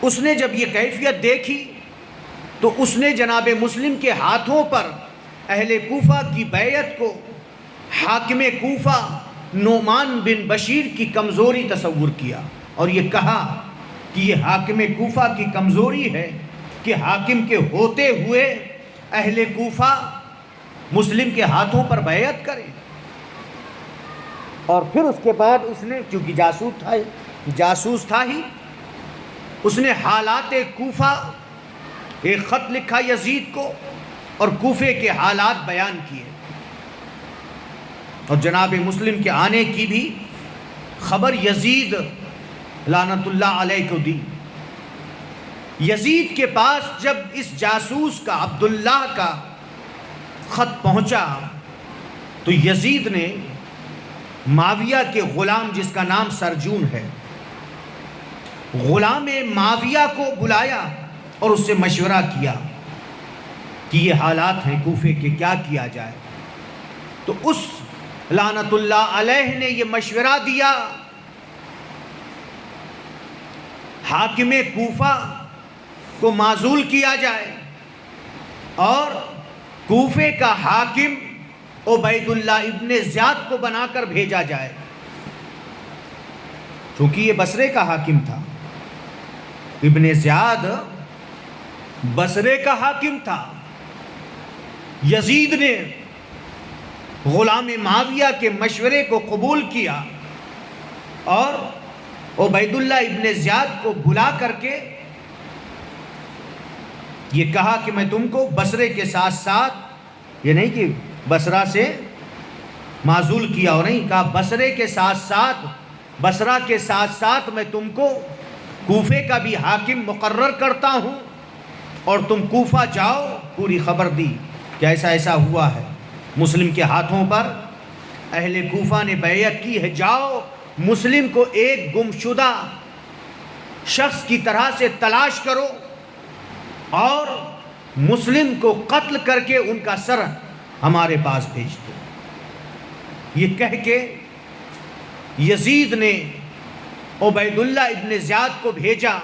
اس نے جب یہ کیفیت دیکھی تو اس نے جناب مسلم کے ہاتھوں پر اہل کوفہ کی بیعت کو حاکم کوفہ نعمان بن بشیر کی کمزوری تصور کیا، اور یہ کہا کہ یہ حاکم کوفہ کی کمزوری ہے کہ حاکم کے ہوتے ہوئے اہل کوفہ مسلم کے ہاتھوں پر بیعت کریں۔ اور پھر اس کے بعد اس نے، چونکہ جاسوس تھا ہی، اس نے حالات کوفہ ایک خط لکھا یزید کو اور کوفے کے حالات بیان کیے، اور جناب مسلم کے آنے کی بھی خبر یزید لعنت اللہ علیہ کو دی۔ یزید کے پاس جب اس جاسوس کا، عبداللہ کا خط پہنچا تو یزید نے معاویہ کے غلام جس کا نام سرجون ہے، غلام معاویہ کو بلایا اور اس سے مشورہ کیا کہ یہ حالات ہیں کوفے کے، کیا کیا جائے؟ تو اس لعنت اللہ علیہ نے یہ مشورہ دیا حاکم کوفہ کو معزول کیا جائے اور کوفے کا حاکم عبید اللہ ابن زیاد کو بنا کر بھیجا جائے، چونکہ یہ بصرے کا حاکم تھا، ابن زیاد بصرے کا حاکم تھا۔ یزید نے غلام معاویہ کے مشورے کو قبول کیا اور عبید اللہ ابن زیاد کو بلا کر کے یہ کہا کہ میں تم کو بصرے کے ساتھ ساتھ، یہ نہیں کہ بصرہ سے معزول کیا، اور نہیں کہا بصرے کے ساتھ ساتھ، بصرہ کے ساتھ ساتھ میں تم کو کوفے کا بھی حاکم مقرر کرتا ہوں اور تم کوفہ جاؤ۔ پوری خبر دی کہ ایسا ایسا ہوا ہے، مسلم کے ہاتھوں پر اہل کوفہ نے بیعت کی ہے، جاؤ مسلم کو ایک گمشدہ شخص کی طرح سے تلاش کرو اور مسلم کو قتل کر کے ان کا سر ہمارے پاس بھیج دو۔ یہ کہہ کے یزید نے عبید اللہ ابن زیاد کو بھیجا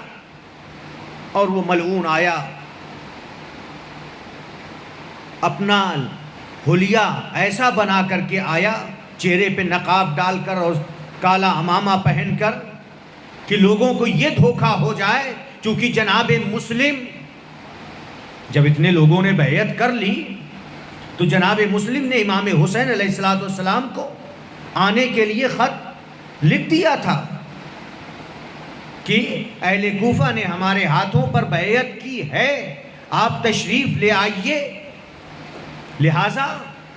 اور وہ ملعون آیا، اپنا حلیہ ایسا بنا کر کے آیا، چہرے پہ نقاب ڈال کر اور کالا عمامہ پہن کر، کہ لوگوں کو یہ دھوکہ ہو جائے، چونکہ جناب مسلم، جب اتنے لوگوں نے بیعت کر لی تو جناب مسلم نے امام حسین علیہ السلام کو آنے کے لیے خط لکھ دیا تھا کہ اہل کوفہ نے ہمارے ہاتھوں پر بیعت کی ہے، آپ تشریف لے آئیے۔ لہٰذا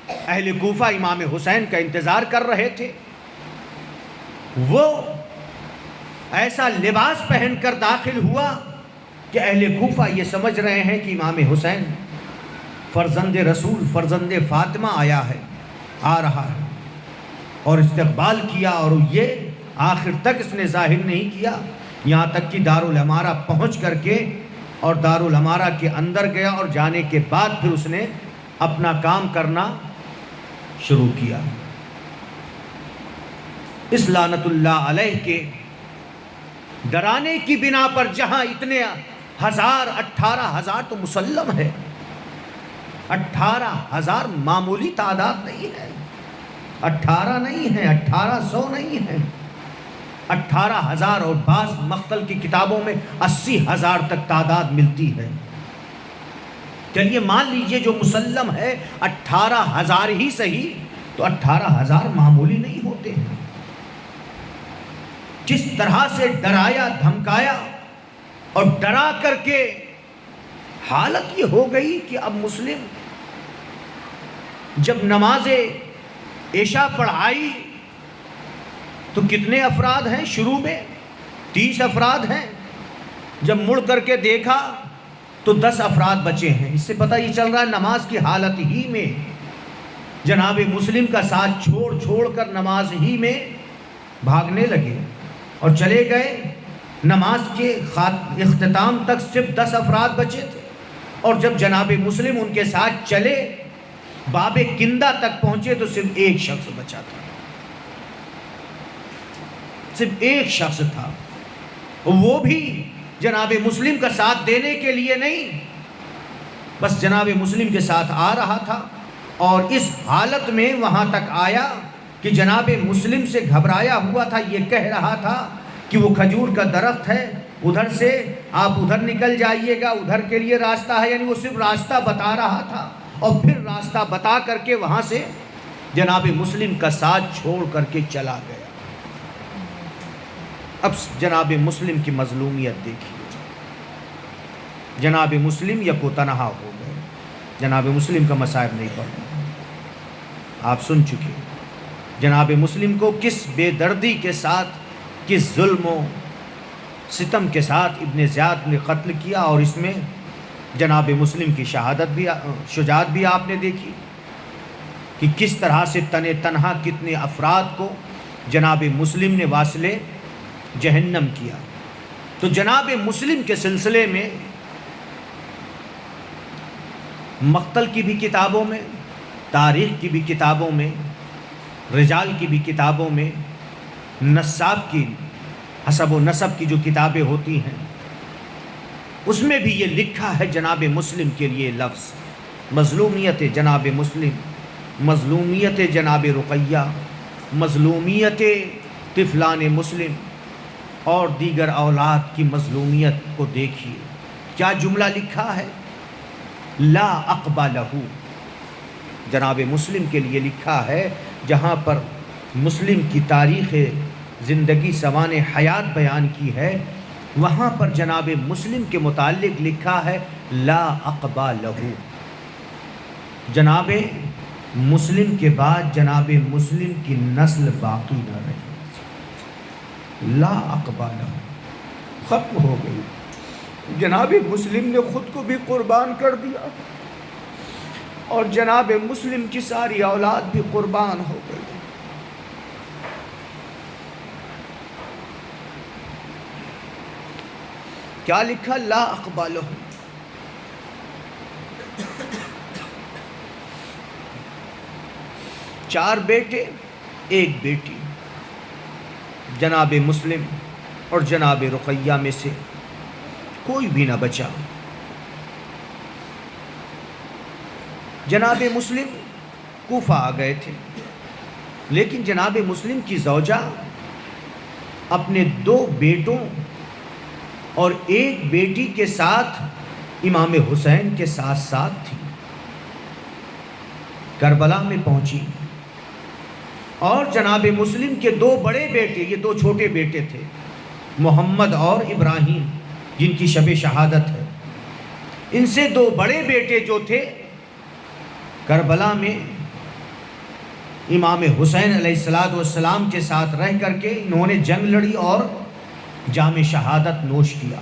اہل کوفہ امام حسین کا انتظار کر رہے تھے۔ وہ ایسا لباس پہن کر داخل ہوا کہ اہل کوفہ یہ سمجھ رہے ہیں کہ امام حسین فرزند رسول، فرزند فاطمہ آیا ہے، آ رہا ہے، اور استقبال کیا، اور یہ آخر تک اس نے ظاہر نہیں کیا، یہاں تک کہ دارالعمارہ پہنچ کر کے اور دارالعمارہ کے اندر گیا، اور جانے کے بعد پھر اس نے اپنا کام کرنا شروع کیا۔ اس لعنت اللہ علیہ کے ڈرانے کی بنا پر جہاں اتنے 18,000 تو مسلم ہے، 18,000 معمولی تعداد نہیں ہے، 18 نہیں ہے، 1800 نہیں ہے، 18,000، اور بعض مختل کی کتابوں میں 80,000 تک تعداد ملتی ہے۔ چلیے مان لیجئے جو مسلم ہے 18,000 ہی صحیح، تو 18,000 معمولی نہیں ہوتے ہیں۔ جس طرح سے ڈرایا دھمکایا اور ڈرا کر کے حالت یہ ہو گئی کہ اب مسلم جب نماز عشاء پڑھائی تو کتنے افراد ہیں؟ شروع میں 30 افراد ہیں، جب مڑ کر کے دیکھا تو 10 افراد بچے ہیں۔ اس سے پتہ یہ چل رہا ہے نماز کی حالت ہی میں جناب مسلم کا ساتھ چھوڑ کر نماز ہی میں بھاگنے لگے اور چلے گئے۔ نماز کے اختتام تک صرف 10 افراد بچے تھے، اور جب جناب مسلم ان کے ساتھ چلے باب کندہ تک پہنچے تو صرف ایک شخص بچا تھا، صرف ایک شخص تھا، وہ بھی جناب مسلم کا ساتھ دینے کے لیے نہیں، بس جناب مسلم کے ساتھ آ رہا تھا، اور اس حالت میں وہاں تک آیا کہ جناب مسلم سے گھبرایا ہوا تھا، یہ کہہ رہا تھا کہ وہ کھجور کا درخت ہے، ادھر سے آپ ادھر نکل جائیے گا، ادھر کے لیے راستہ ہے، یعنی وہ صرف راستہ بتا رہا تھا، اور پھر راستہ بتا کر کے وہاں سے جناب مسلم کا ساتھ چھوڑ کر کے چلا گیا۔ اب جناب مسلم کی مظلومیت دیکھیے، جناب مسلم یکو تنہا ہو گئے، جناب مسلم کا مصائب نہیں پڑھا۔ آپ سن چکے جناب مسلم کو کس بے دردی کے ساتھ، کس ظلم و ستم کے ساتھ ابن زیاد نے قتل کیا، اور اس میں جناب مسلم کی شہادت بھی، شجاعت بھی آپ نے دیکھی، کہ کس طرح سے تنہا کتنے افراد کو جناب مسلم نے واصل جہنم کیا۔ تو جناب مسلم کے سلسلے میں مقتل کی بھی کتابوں میں، تاریخ کی بھی کتابوں میں، رجال کی بھی کتابوں میں، نساب کی حسب و نسب کی جو کتابیں ہوتی ہیں اس میں بھی یہ لکھا ہے جناب مسلم کے لیے لفظ مظلومیت جناب مسلم، مظلومیت جناب رقیہ، مظلومیت طفلان مسلم اور دیگر اولاد کی مظلومیت کو دیکھیے۔ کیا جملہ لکھا ہے؟ لا اقبا لہو، جناب مسلم کے لیے لکھا ہے۔ جہاں پر مسلم کی تاریخ زندگی سوان حیات بیان کی ہے، وہاں پر جناب مسلم کے متعلق لکھا ہے لا اقبا لہو، جناب مسلم کے بعد جناب مسلم کی نسل باقی نہ رہی، لا اقبا لہو، ختم ہو گئی۔ جناب مسلم نے خود کو بھی قربان کر دیا اور جناب مسلم کی ساری اولاد بھی قربان ہو گئی۔ کیا لکھا؟ لا اقبا لہو۔ چار بیٹے ایک بیٹی، جناب مسلم اور جناب رقیہ میں سے کوئی بھی نہ بچا۔ جناب مسلم کوفہ آ گئے تھے، لیکن جناب مسلم کی زوجہ اپنے 2 بیٹوں اور ایک بیٹی کے ساتھ امام حسین کے ساتھ ساتھ تھی۔ کربلا میں پہنچی اور جناب مسلم کے 2 بڑے بیٹے، یہ 2 چھوٹے بیٹے تھے، محمد اور ابراہیم، جن کی شب شہادت ہے، ان سے 2 بڑے بیٹے جو تھے کربلا میں امام حسین علیہ السلام کے ساتھ رہ کر کے انہوں نے جنگ لڑی اور جام شہادت نوش کیا۔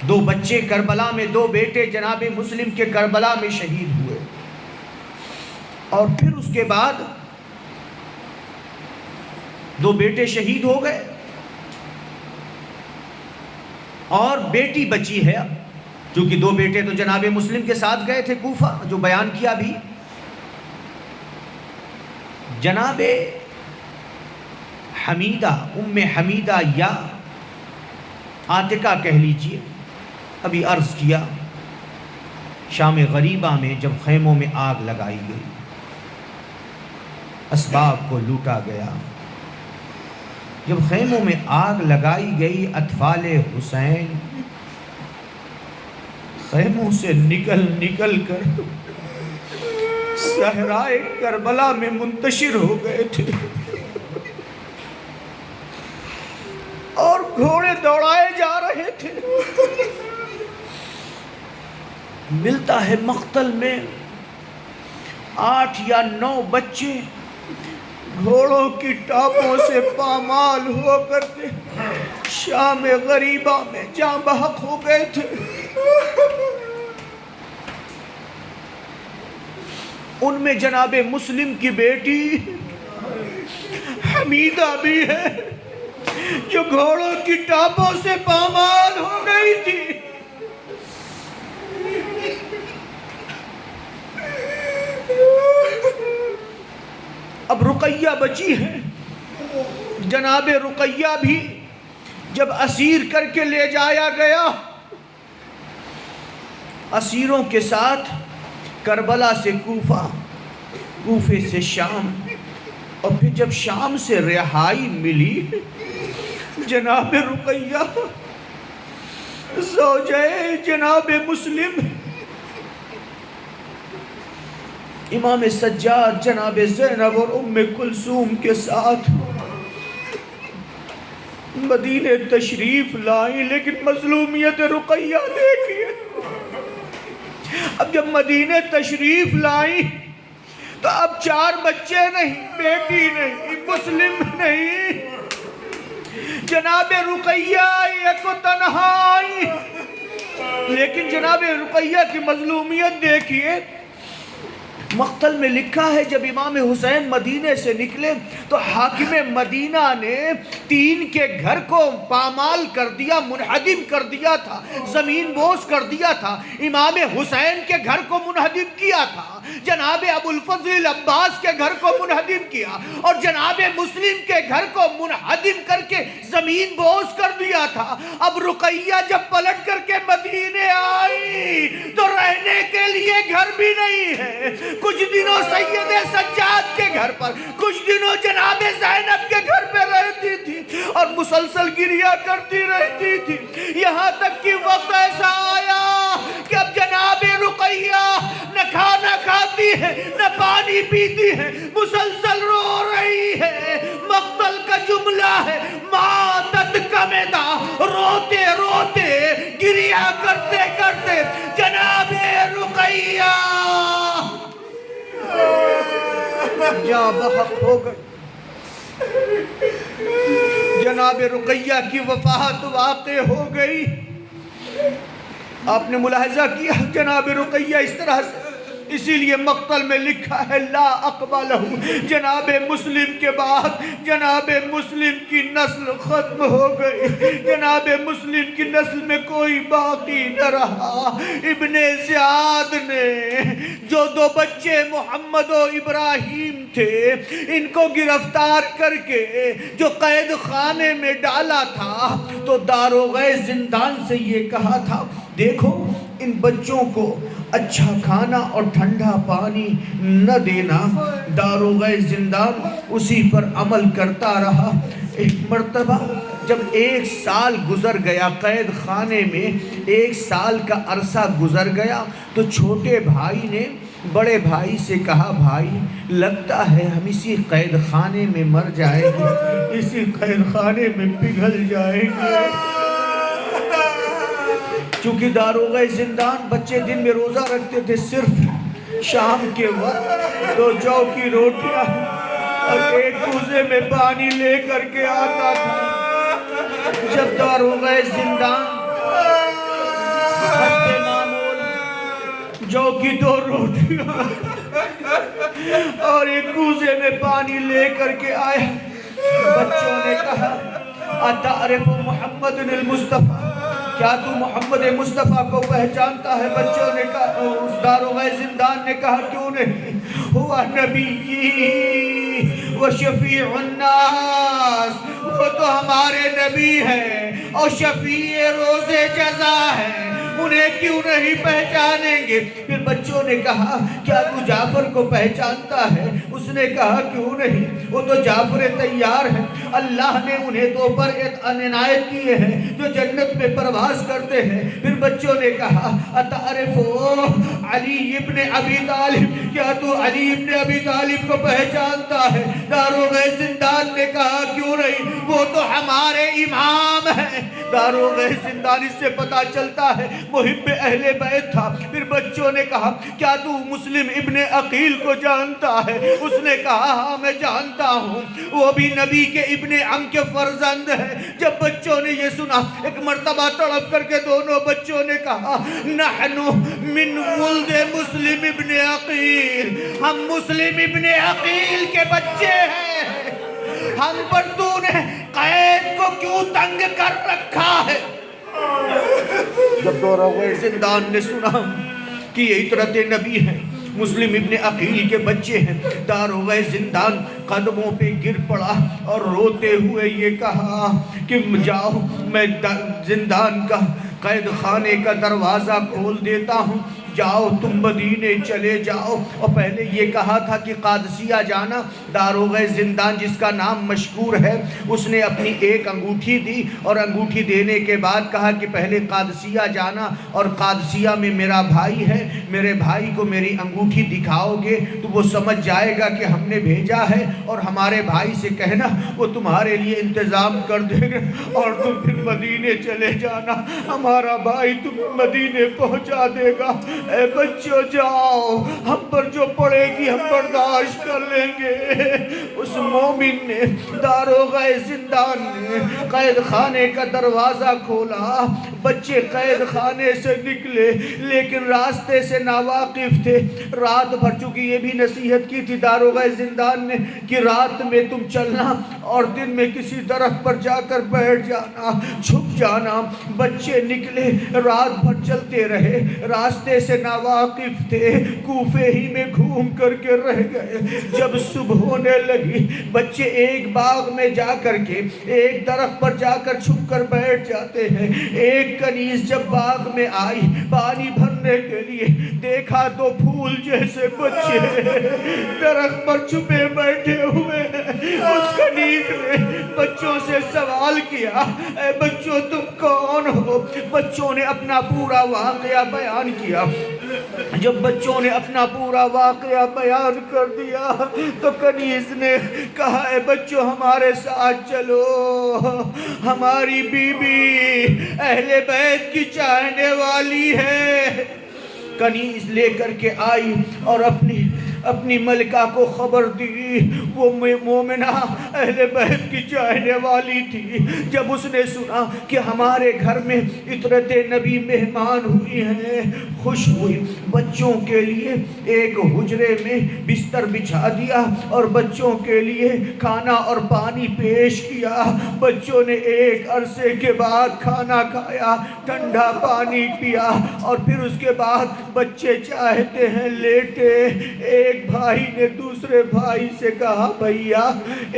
2 بچے کربلا میں، 2 بیٹے جناب مسلم کے کربلا میں شہید ہوئے، اور پھر اس کے بعد 2 بیٹے شہید ہو گئے اور بیٹی بچی ہے، کیونکہ 2 بیٹے تو جناب مسلم کے ساتھ گئے تھے کوفہ، جو بیان کیا بھی۔ جناب حمیدہ، ام حمیدہ یا عاتقہ کہہ لیجئے، ابھی عرض کیا، شام غریبہ میں جب خیموں میں آگ لگائی گئی، اسباب کو لوٹا گیا، جب خیموں میں آگ لگائی گئی، اطفال حسین خیموں سے نکل کر صحرائے کربلا میں منتشر ہو گئے تھے اور گھوڑے دوڑائے جا رہے تھے۔ ملتا ہے مقتل میں 8 یا 9 بچے گھوڑوں کی ٹاپوں سے پامال ہو کر کے شام غریبہ میں جاں بحق ہو گئے تھے۔ ان میں جناب مسلم کی بیٹی حمیدہ بھی ہے، جو گھوڑوں کی ٹاپوں سے پامال ہو گئی تھی۔ اب رقیہ بچی ہے، جناب رقیہ بھی جب اسیر کر کے لے جایا گیا، اسیروں کے ساتھ کربلا سے کوفہ، کوفے سے شام، اور پھر جب شام سے رہائی ملی، جناب رقیہ زوجہ جناب مسلم امام سجاد جناب زینب اور ام کلثوم کے ساتھ مدینے تشریف لائیں، لیکن مظلومیت رقیہ دیکھیے۔ اب جب مدینے تشریف لائیں تو اب 4 بچے نہیں، بیٹی نہیں، مسلم نہیں، جناب رقیہ ایک تنہا آئی۔ لیکن جناب رقیہ کی مظلومیت دیکھیے مقتل میں لکھا ہے جب امام حسین مدینے سے نکلے تو حاکم مدینہ نے 3 کے گھر کو پامال کر دیا، منہدم کر دیا تھا، زمین بوس کر دیا تھا، امام حسین کے گھر کو منہدم کیا تھا، جناب ابو الفضل عباس کے گھر کو منہدم کیا، اور جناب مسلم کے گھر کو منہدم کر کے زمین بوس کر دیا تھا۔ اب رقیہ جب پلٹ کر کے مدینے آئی تو رہنے کے لیے گھر بھی نہیں ہے، کچھ دنوں سید سجاد کے گھر پر، کچھ دنوں جناب زینب کے گھر پہ رہتی تھی اور مسلسل گریہ کرتی رہتی تھی، یہاں تک کہ وقت ایسا آیا کہ اب جناب رقیہ نہ کھانا کھاتی ہے نہ پانی پیتی ہے، مسلسل رو رہی ہے۔ مقتل کا جملہ ہے ماتت کمدا، روتے روتے گریہ کرتے کرتے جناب رقیہ جاں بحق ہو گئی، جناب رقیہ کی وفات واقع ہو گئی۔ آپ نے ملاحظہ کیا جناب رقیہ اس طرح سے، اسی لیے مقتل میں لکھا ہے لا اقبلہ، جناب مسلم کے بعد جناب مسلم کی نسل ختم ہو گئی، جناب مسلم کی نسل میں کوئی باقی نہ رہا۔ ابن زیاد نے جو 2 بچے محمد و ابراہیم تھے ان کو گرفتار کر کے جو قید خانے میں ڈالا تھا تو داروغہ زندان سے یہ کہا تھا دیکھو ان بچوں کو اچھا کھانا اور ٹھنڈا پانی نہ دینا۔ داروغہ زندان اسی پر عمل کرتا رہا۔ ایک مرتبہ جب 1 سال گزر گیا قید خانے میں، 1 سال کا عرصہ گزر گیا تو چھوٹے بھائی نے بڑے بھائی سے کہا بھائی لگتا ہے ہم اسی قید خانے میں مر جائیں گے، اسی قید خانے میں پگھل جائیں گے۔ چونکہ داروغہ زندان بچے دن میں روزہ رکھتے تھے، صرف شام کے وقت 2 جو کی روٹیاں اور 1 کوزے میں پانی لے کر کے آتا تھا۔ جب داروغہ زندان ہفتے معمول جو کی 2 روٹیاں اور 1 کوزے میں پانی لے کر کے آیا، بچوں نے کہا اتعرف محمد المصطفیٰ، کیا تو محمد مصطفیٰ کو پہچانتا ہے؟ بچوں نے کہا، اس داروغہ زندان نے کہا کیوں نہیں، ہوا نبی و شفیع الناس، وہ تو ہمارے نبی ہے اور شفیع روز جزا ہے، انہیں کیوں نہیں پہچانیں گے؟ پھر بچوں نے کہا کیا تو جعفر کو پہچانتا ہے؟ اس نے کہا کیوں نہیں، وہ تو جعفر طیار ہے، اللہ نے انہیں 2 پر عنایت کیے ہیں جو جنت میں پرواز کرتے ہیں۔ پھر بچوں نے کہا اتعرف علی ابن ابی طالب، کیا تو علی ابن ابی طالب کو پہچانتا ہے؟ داروغہ زندان نے کہا کیوں نہیں، وہ تو ہمارے امام ہیں۔ داروغہ زندان اس سے پتا چلتا ہے محب اہل بیت تھا۔ پھر بچوں نے کہا کیا تو مسلم ابن عقیل کو جانتا ہے؟ اس نے کہا ہاں میں جانتا ہوں، وہ بھی نبی کے ابن عم کے فرزند ہے۔ جب بچوں نے یہ سنا ایک مرتبہ تڑپ کر کے دونوں بچوں نے کہا نحن من ولد مسلم ابن عقیل، ہم مسلم ابن عقیل کے بچے ہیں، ہم پر تو نے قید کو کیوں تنگ کر رکھا ہے؟ جب داروغہ زندان نے سنا کہ یہ اطرت نبی ہیں، مسلم ابن عقیل کے بچے ہیں، داروغہ زندان قدموں پہ گر پڑا اور روتے ہوئے یہ کہا کہ جاؤ میں زندان کا قید خانے کا دروازہ کھول دیتا ہوں، جاؤ تم مدینے چلے جاؤ۔ اور پہلے یہ کہا تھا کہ قادسیہ جانا۔ داروغہ زندان جس کا نام مشکور ہے اس نے اپنی 1 انگوٹھی دی اور انگوٹھی دینے کے بعد کہا کہ پہلے قادسیہ جانا اور قادسیہ میں میرا بھائی ہے، میرے بھائی کو میری انگوٹھی دکھاؤ گے تو وہ سمجھ جائے گا کہ ہم نے بھیجا ہے، اور ہمارے بھائی سے کہنا وہ تمہارے لیے انتظام کر دے گا اور تم پھر مدینے چلے جانا، ہمارا بھائی تم مدینے پہنچا دے گا۔ اے بچوں جاؤ، ہم پر جو پڑے گی ہم برداشت کر لیں گے۔ اس مومن نے، داروغہ زندان نے قید خانے کا دروازہ کھولا، بچے قید خانے سے نکلے لیکن راستے سے ناواقف تھے۔ رات بھر، چونکہ یہ بھی نصیحت کی تھی داروغہ زندان نے کہ رات میں تم چلنا اور دن میں کسی درخت پر جا کر بیٹھ جانا، چھپ جانا۔ بچے نکلے، رات بھر چلتے رہے، راستے سے ناواقف تھے، کوفے ہی میں گھوم کر کے رہ گئے۔ جب صبح ہونے لگی، بچے ایک باغ میں جا کر کے ایک درخت پر جا کر چھپ کر بیٹھ جاتے ہیں۔ ایک کنیز جب باغ میں آئی پانی بھرنے کے لیے، دیکھا تو پھول جیسے بچے درخت پر چھپے بیٹھے ہوئے ہیں۔ اس کنیز نے بچوں سے سوال کیا، اے بچوں تم کون ہو؟ بچوں نے اپنا پورا واقعہ بیان کیا۔ جب بچوں نے اپنا پورا واقعہ بیان کر دیا تو کنیز نے کہا، اے بچوں ہمارے ساتھ چلو، ہماری بی بی اہل بیت کی چاہنے والی ہے۔ کنیز لے کر کے آئی اور اپنی ملکہ کو خبر دی۔ وہ مومنہ اہل بیت کی چاہنے والی تھی۔ جب اس نے سنا کہ ہمارے گھر میں عطرت نبی مہمان ہوئی ہیں، خوش ہوئی۔ بچوں کے لیے ایک حجرے میں بستر بچھا دیا اور بچوں کے لیے کھانا اور پانی پیش کیا۔ بچوں نے ایک عرصے کے بعد کھانا کھایا، ٹھنڈا پانی پیا اور پھر اس کے بعد بچے چاہتے ہیں لیٹے۔ ایک بھائی نے دوسرے بھائی سے کہا، بھیا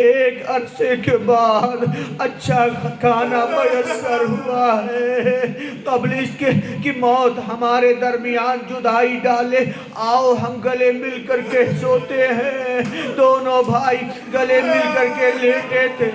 ایک عرصے کے بعد اچھا کھانا میسر ہوا ہے، قبل اس کے کہ موت ہمارے درمیان جدائی ڈالے، آؤ ہم گلے مل کر کے سوتے ہیں۔ دونوں بھائی گلے مل کر کے لیٹے تھے،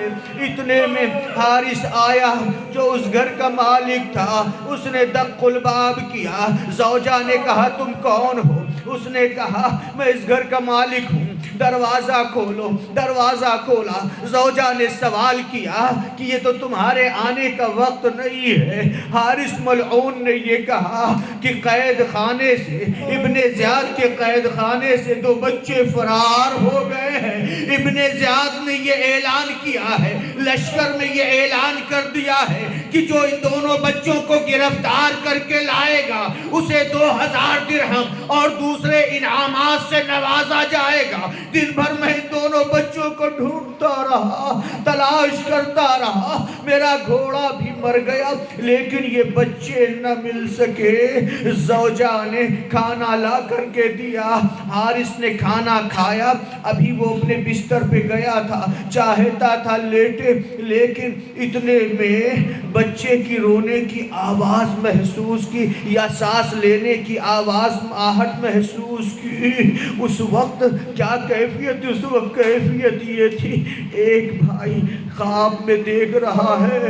اتنے میں حارث آیا جو اس گھر کا مالک تھا۔ اس نے دق الباب کیا۔ زوجہ نے کہا، تم کون ہو؟ اس نے کہا، میں اس گھر کا مالک ہوں، دروازہ کھولو۔ دروازہ کھولا۔ زوجہ نے سوال کیا کہ یہ تو تمہارے آنے کا وقت نہیں ہے۔ حارث ملعون نے یہ کہا کہ قید خانے سے، ابن زیاد کے قید خانے سے 2 بچے فرار ہو گئے ہیں۔ ابن زیاد نے یہ اعلان کیا ہے، لشکر میں یہ اعلان کر دیا ہے کہ جو ان دونوں بچوں کو گرفتار کر کے لائے گا اسے 2000 درہم اور دوسرے انعامات سے نوازا جائے گا۔ دن بھر میں ان دونوں بچوں کو ڈھونڈتا رہا، تلاش کرتا رہا، میرا گھوڑا بھی مر گیا لیکن یہ بچے نہ مل سکے۔ زوجہ نے کھانا لا کر کے دیا۔ حارث نے کھانا کھایا، ابھی وہ اپنے بستر پہ گیا تھا، چاہتا تھا لیٹے، لیکن اتنے میں بچے کی رونے کی آواز محسوس کی یا سانس لینے کی آواز آہٹ محسوس کی۔ اس وقت کیا کیفیت؟ اس وقت کیفیت یہ تھی، ایک بھائی خواب میں دیکھ رہا ہے،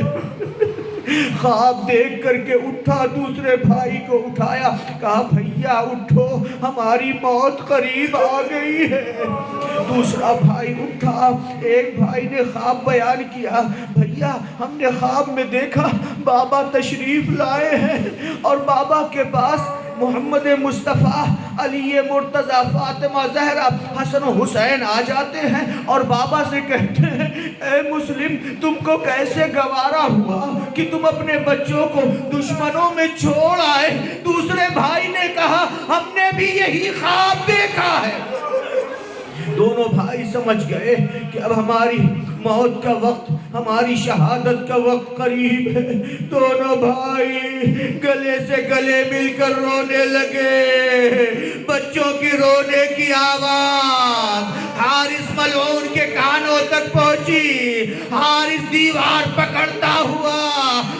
خواب دیکھ کر کے اٹھا، دوسرے بھائی کو اٹھایا، کہا بھیا اٹھو، ہماری موت قریب آ گئی ہے۔ دوسرا بھائی اٹھا، ایک بھائی نے خواب بیان کیا، بھیا ہم نے خواب میں دیکھا بابا تشریف لائے ہیں اور بابا کے پاس محمد مصطفیٰ، علی مرتضیٰ، فاطمہ زہرا، حسن و حسین آ جاتے ہیں اور بابا سے کہتے ہیں، اے مسلم تم کو کیسے گوارا ہوا کہ تم اپنے بچوں کو دشمنوں میں چھوڑ آئے؟ دوسرے بھائی نے کہا، ہم نے بھی یہی خواب دیکھا ہے۔ دونوں بھائی سمجھ گئے کہ اب ہماری موت کا وقت، ہماری شہادت کا وقت قریب ہے۔ دونوں بھائی گلے سے گلے مل کر رونے لگے۔ بچوں کی رونے کی آواز حارث ملعون کے کانوں تک پہنچی۔ حارث دیوار پکڑتا ہوا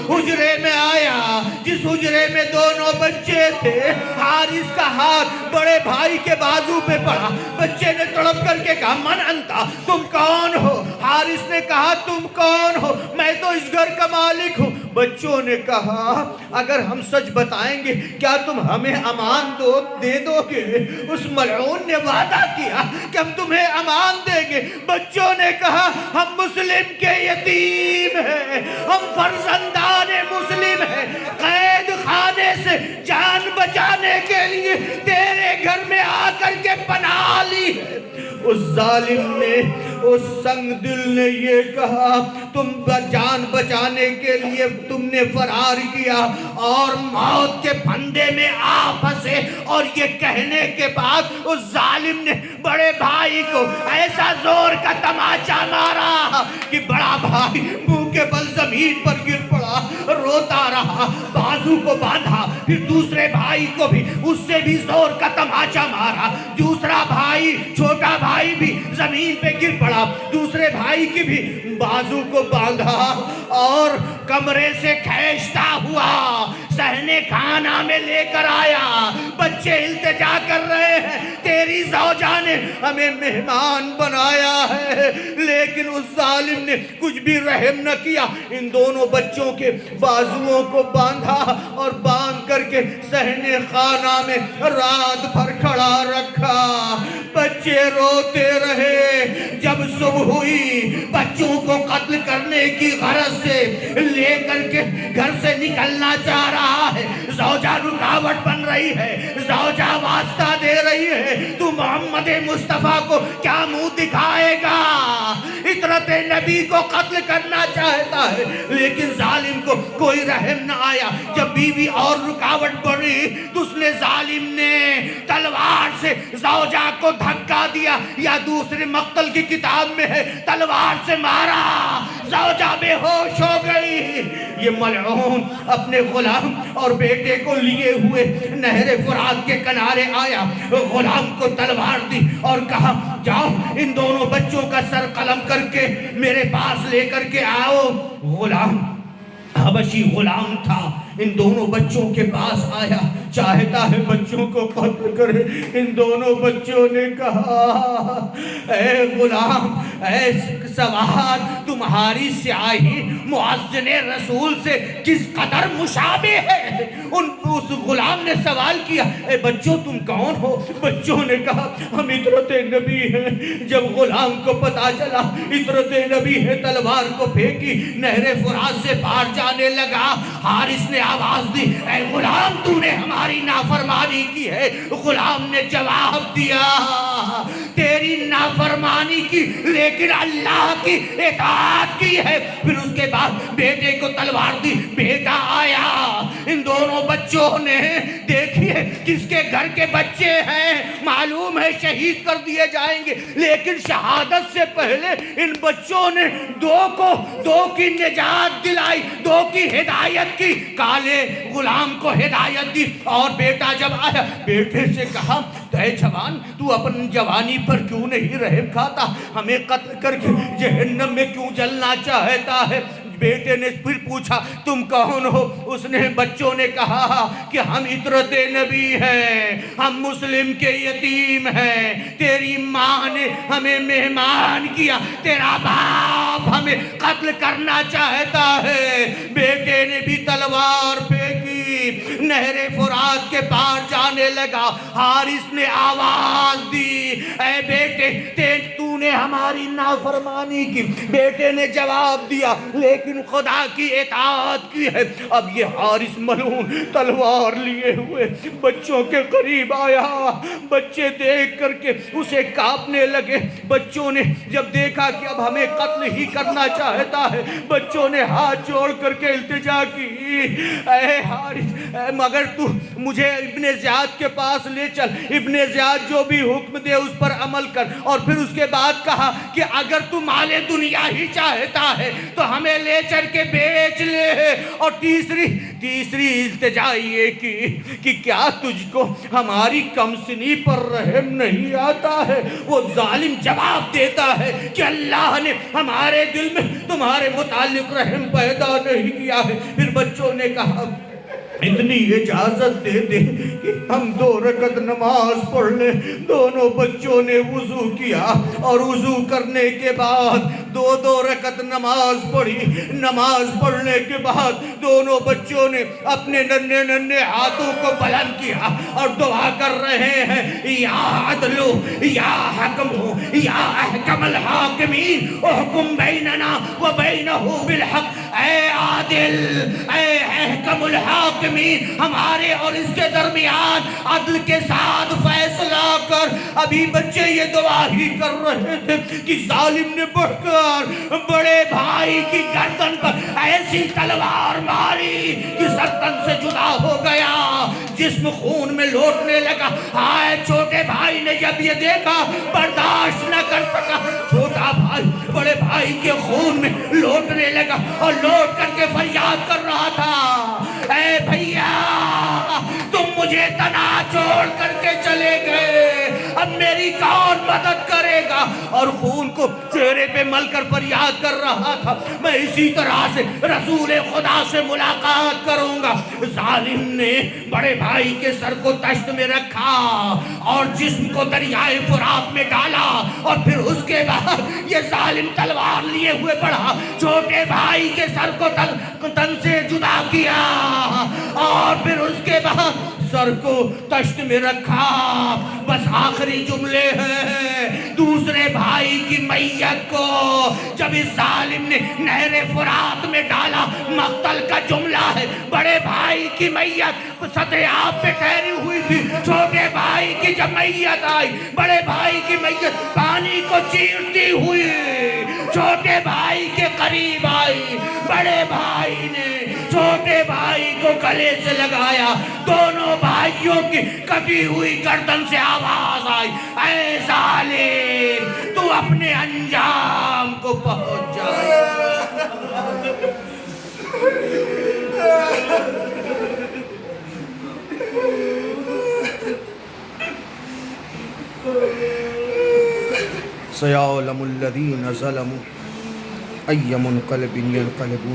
حجرے میں آیا، جس حجرے میں دونوں بچے تھے۔ حارث کا ہاتھ بڑے بھائی کے بازو پہ پڑا۔ بچے نے تڑپ کر کے کہا، من انتا، تم کون ہو؟ حارث نے کہا، تم کون ہو؟ میں تو اس گھر کا مالک ہوں۔ بچوں نے کہا، اگر ہم سچ بتائیں گے کیا تم ہمیں امان دے دو گے؟ اس ملعون نے وعدہ کیا کہ ہم تمہیں امان دیں گے۔ بچوں نے کہا، ہم مسلم کے یتیم ہیں، ہم فرزندان مسلم ہیں، قید خانے سے جان بچانے کے لیے تیرے گھر میں آ کر کے پناہ لی ہے۔ اس ظالم نے، اس سنگ دل نے یہ کہا تم جان بچانے کے لیے تم نے فرار کیا اور موت کے پھندے میں آ پھنسے، اور یہ کہنے کے بعد اس ظالم نے بڑے بھائی کو ایسا زور کا تماچا مارا کہ بڑا بھائی منہ کے بل زمین پر گر پڑا، روتا رہا، بازو کو باندھا، پھر دوسرے بھائی کو بھی اس سے بھی زور کا تماچا مارا، دوسرا بھائی چھوٹا بھائی بھی زمین پہ گر پڑا، دوسرے بھائی کی بھی بازو کو باندھا اور کمرے سے کھینچتا ہوا صحن کھانا میں لے کر آیا۔ بچے التجا کر رہے ہیں تیری زوجہ نے ہمیں مہمان بنایا ہے، لیکن اس ظالم نے کچھ بھی رحم نہ کیا، ان دونوں بچوں کے بازوؤں کو باندھا اور باندھ کر کے صحن خانہ میں رات بھر کھڑا رکھا۔ بچے روتے رہے، جب صبح ہوئی بچوں کو قتل کرنے کی غرض سے لے کر کے گھر سے نکلنا چاہ رہا ہے، زوجہ رکاوٹ بن رہی ہے، زوجہ واسطہ دے رہی ہے، تو محمد مصطفیٰ کو کیا منہ دکھائے گا؟ عطرت نبی کو قتل کرنا چاہتا ہے، لیکن ظالم کو کوئی رحم نہ آیا۔ جب بیوی اور رکاوٹ بڑھی تو اس نے ظالم نے تلوار سے زوجہ کو دھکا دیا، یا دوسرے مقتل کی کتاب میں ہے تلوار سے مارا، زوجہ بے ہوش ہو گئی۔ یہ ملعون اپنے غلام اور بیٹے کو لیے ہوئے نہر فرات کے کنارے آیا، غلام کو تلوار دی اور کہا جاؤ ان دونوں بچوں کا سر قلم کر کے میرے پاس لے کر کے آؤ۔ غلام حبشی غلام تھا، ان دونوں بچوں کے پاس آیا، چاہتا ہے بچوں کو قتل کرے۔ ان دونوں بچوں نے کہا اے غلام، اے سواد، تمہاری سیاہی مؤذن رسول سے کس قدر مشابہ ہے۔ اس غلام نے سوال کیا اے بچوں تم کون ہو؟ بچوں نے کہا ہم عطرت نبی ہیں۔ جب غلام کو پتا چلا عطرت نبی ہے، تلوار کو پھینکی، نہر فرات سے پار جانے لگا۔ حارث نے آواز دی اے غلام تو نے ہماری نافرمانی کی ہے۔ غلام نے جواب دیا تیری نافرمانی کی لیکن اللہ کی اطاعت کی ہے۔ پھر اس کے بعد بیٹے کو تلوار دی، بیٹا آیا، ان دونوں بچوں نے دیکھیے کس کے گھر کے بچے ہیں، معلوم ہے شہید کر دیے جائیں گے، لیکن شہادت سے پہلے ان بچوں نے دو کی نجات دلائی، دو کی ہدایت کی۔ کالے غلام کو ہدایت دی اور بیٹا جب آیا بیٹے سے کہا اے جوان تو اپنی جوانی پر کیوں نہیں رحم کھاتا، ہمیں قتل کر کے جہنم میں کیوں جلنا چاہتا ہے؟ بیٹے نے پھر پوچھا تم کون ہو؟ اس نے بچوں نے کہا کہ ہم عطرت نبی ہیں، ہم مسلم کے یتیم ہیں، تیری ماں نے ہمیں مہمان کیا، تیرا باپ ہمیں قتل کرنا چاہتا ہے۔ بیٹے نے بھی تلوار پھینکی، نہر فرات کے پار جانے لگا۔ حارث نے آواز دی اے بیٹے تو نے ہماری نافرمانی کی۔ بیٹے نے جواب دیا لیکن خدا کی اطاعت کی ہے۔ اب یہ حارث ملعون تلوار لیے ہوئے بچوں کے قریب آیا، بچے دیکھ کر کے اسے کانپنے لگے۔ بچوں نے جب دیکھا کہ اب ہمیں قتل ہی کرنا چاہتا ہے، بچوں نے ہاتھ جوڑ کر کے التجا کی اے حارث مگر تو مجھے ابن زیاد کے پاس لے چل، ابن زیاد جو بھی حکم دے اس پر عمل کر۔ اور پھر اس کے بعد کہا کہ اگر تو مال دنیا ہی چاہتا ہے تو ہمیں لے چل کے بیچ لے۔ اور تیسری التجا یہ کی کہ کیا تجھ کو ہماری کمسنی پر رحم نہیں آتا ہے؟ وہ ظالم جواب دیتا ہے کہ اللہ نے ہمارے دل میں تمہارے متعلق رحم پیدا نہیں کیا ہے۔ پھر بچوں نے کہا اتنی اجازت دے دے کہ ہم 2 رکعت نماز پڑھ لیں۔ دونوں بچوں نے وضو کیا اور وضو کرنے کے بعد 2 رکعت نماز پڑھی۔ نماز پڑھنے کے بعد دونوں بچوں نے اپنے ننھے ہاتھوں کو بلند کیا اور دعا کر رہے ہیں یا عدل یا حکم یا احکم الحاکمین احکم بیننا و بینہ بالحق، اے عادل، اے احکم الحاکمین، حاکمین ہمارے اور اس کے درمیان عدل کے ساتھ فیصلہ کر۔ ابھی بچے یہ دعا ہی کر رہے تھے کہ ظالم نے بڑھ کر بڑے بھائی کی گردن پر ایسی تلوار ماری کہ سرتن سے جدا ہو گیا، جسم خون میں لوٹنے لگا۔ ہائے چھوٹے بھائی نے جب یہ دیکھا برداشت نہ کر سکا، چھوٹا بھائی بڑے بھائی کے خون میں لوٹنے لگا اور لوٹ کر کے فریاد کر رہا تھا، اے بھیا تم مجھے تنہا چھوڑ کر کے چلے گئے، اب میری کون مدد کرے گا؟ اور خون کو چہرے پہ مل کر فریاد کر رہا تھا، میں اسی طرح سے رسول خدا سے ملاقات کروں گا۔ ظالم نے بڑے بھائی کے سر کو تشت میں رکھا اور جسم کو دریائے فرات میں ڈالا، اور پھر اس کے بعد یہ ظالم تلوار لیے ہوئے بڑھا، چھوٹے بھائی کے سر کو تن سے جدا کیا، اور پھر اس کے بعد سر کو تشت میں رکھا۔ بس آخری جملے ہیں، دوسرے بھائی کی میت کو جب اس ظالم نے نہر فرات میں ڈالا، مقتل کا جملہ ہے، بڑے بھائی کی میت سطح آب پہ ٹھہری ہوئی تھی، چھوٹے بھائی کی جب میت آئی، بڑے بھائی کی میت پانی کو چیرتی ہوئی چھوٹے بھائی کے قریب آئی۔ بڑے بھائی نے چھوٹے بھائی کو گلے سے لگایا، دونوں بھائیوں کی کٹی ہوئی گردن سے آواز آئی، اے ظالم تو اپنے انجام کو پہنچ جائے۔ سَيَعْلَمُ الَّذِينَ ظَلَمُوا أَيَّ مُنْقَلَبٍ يَنْقَلِبُونَ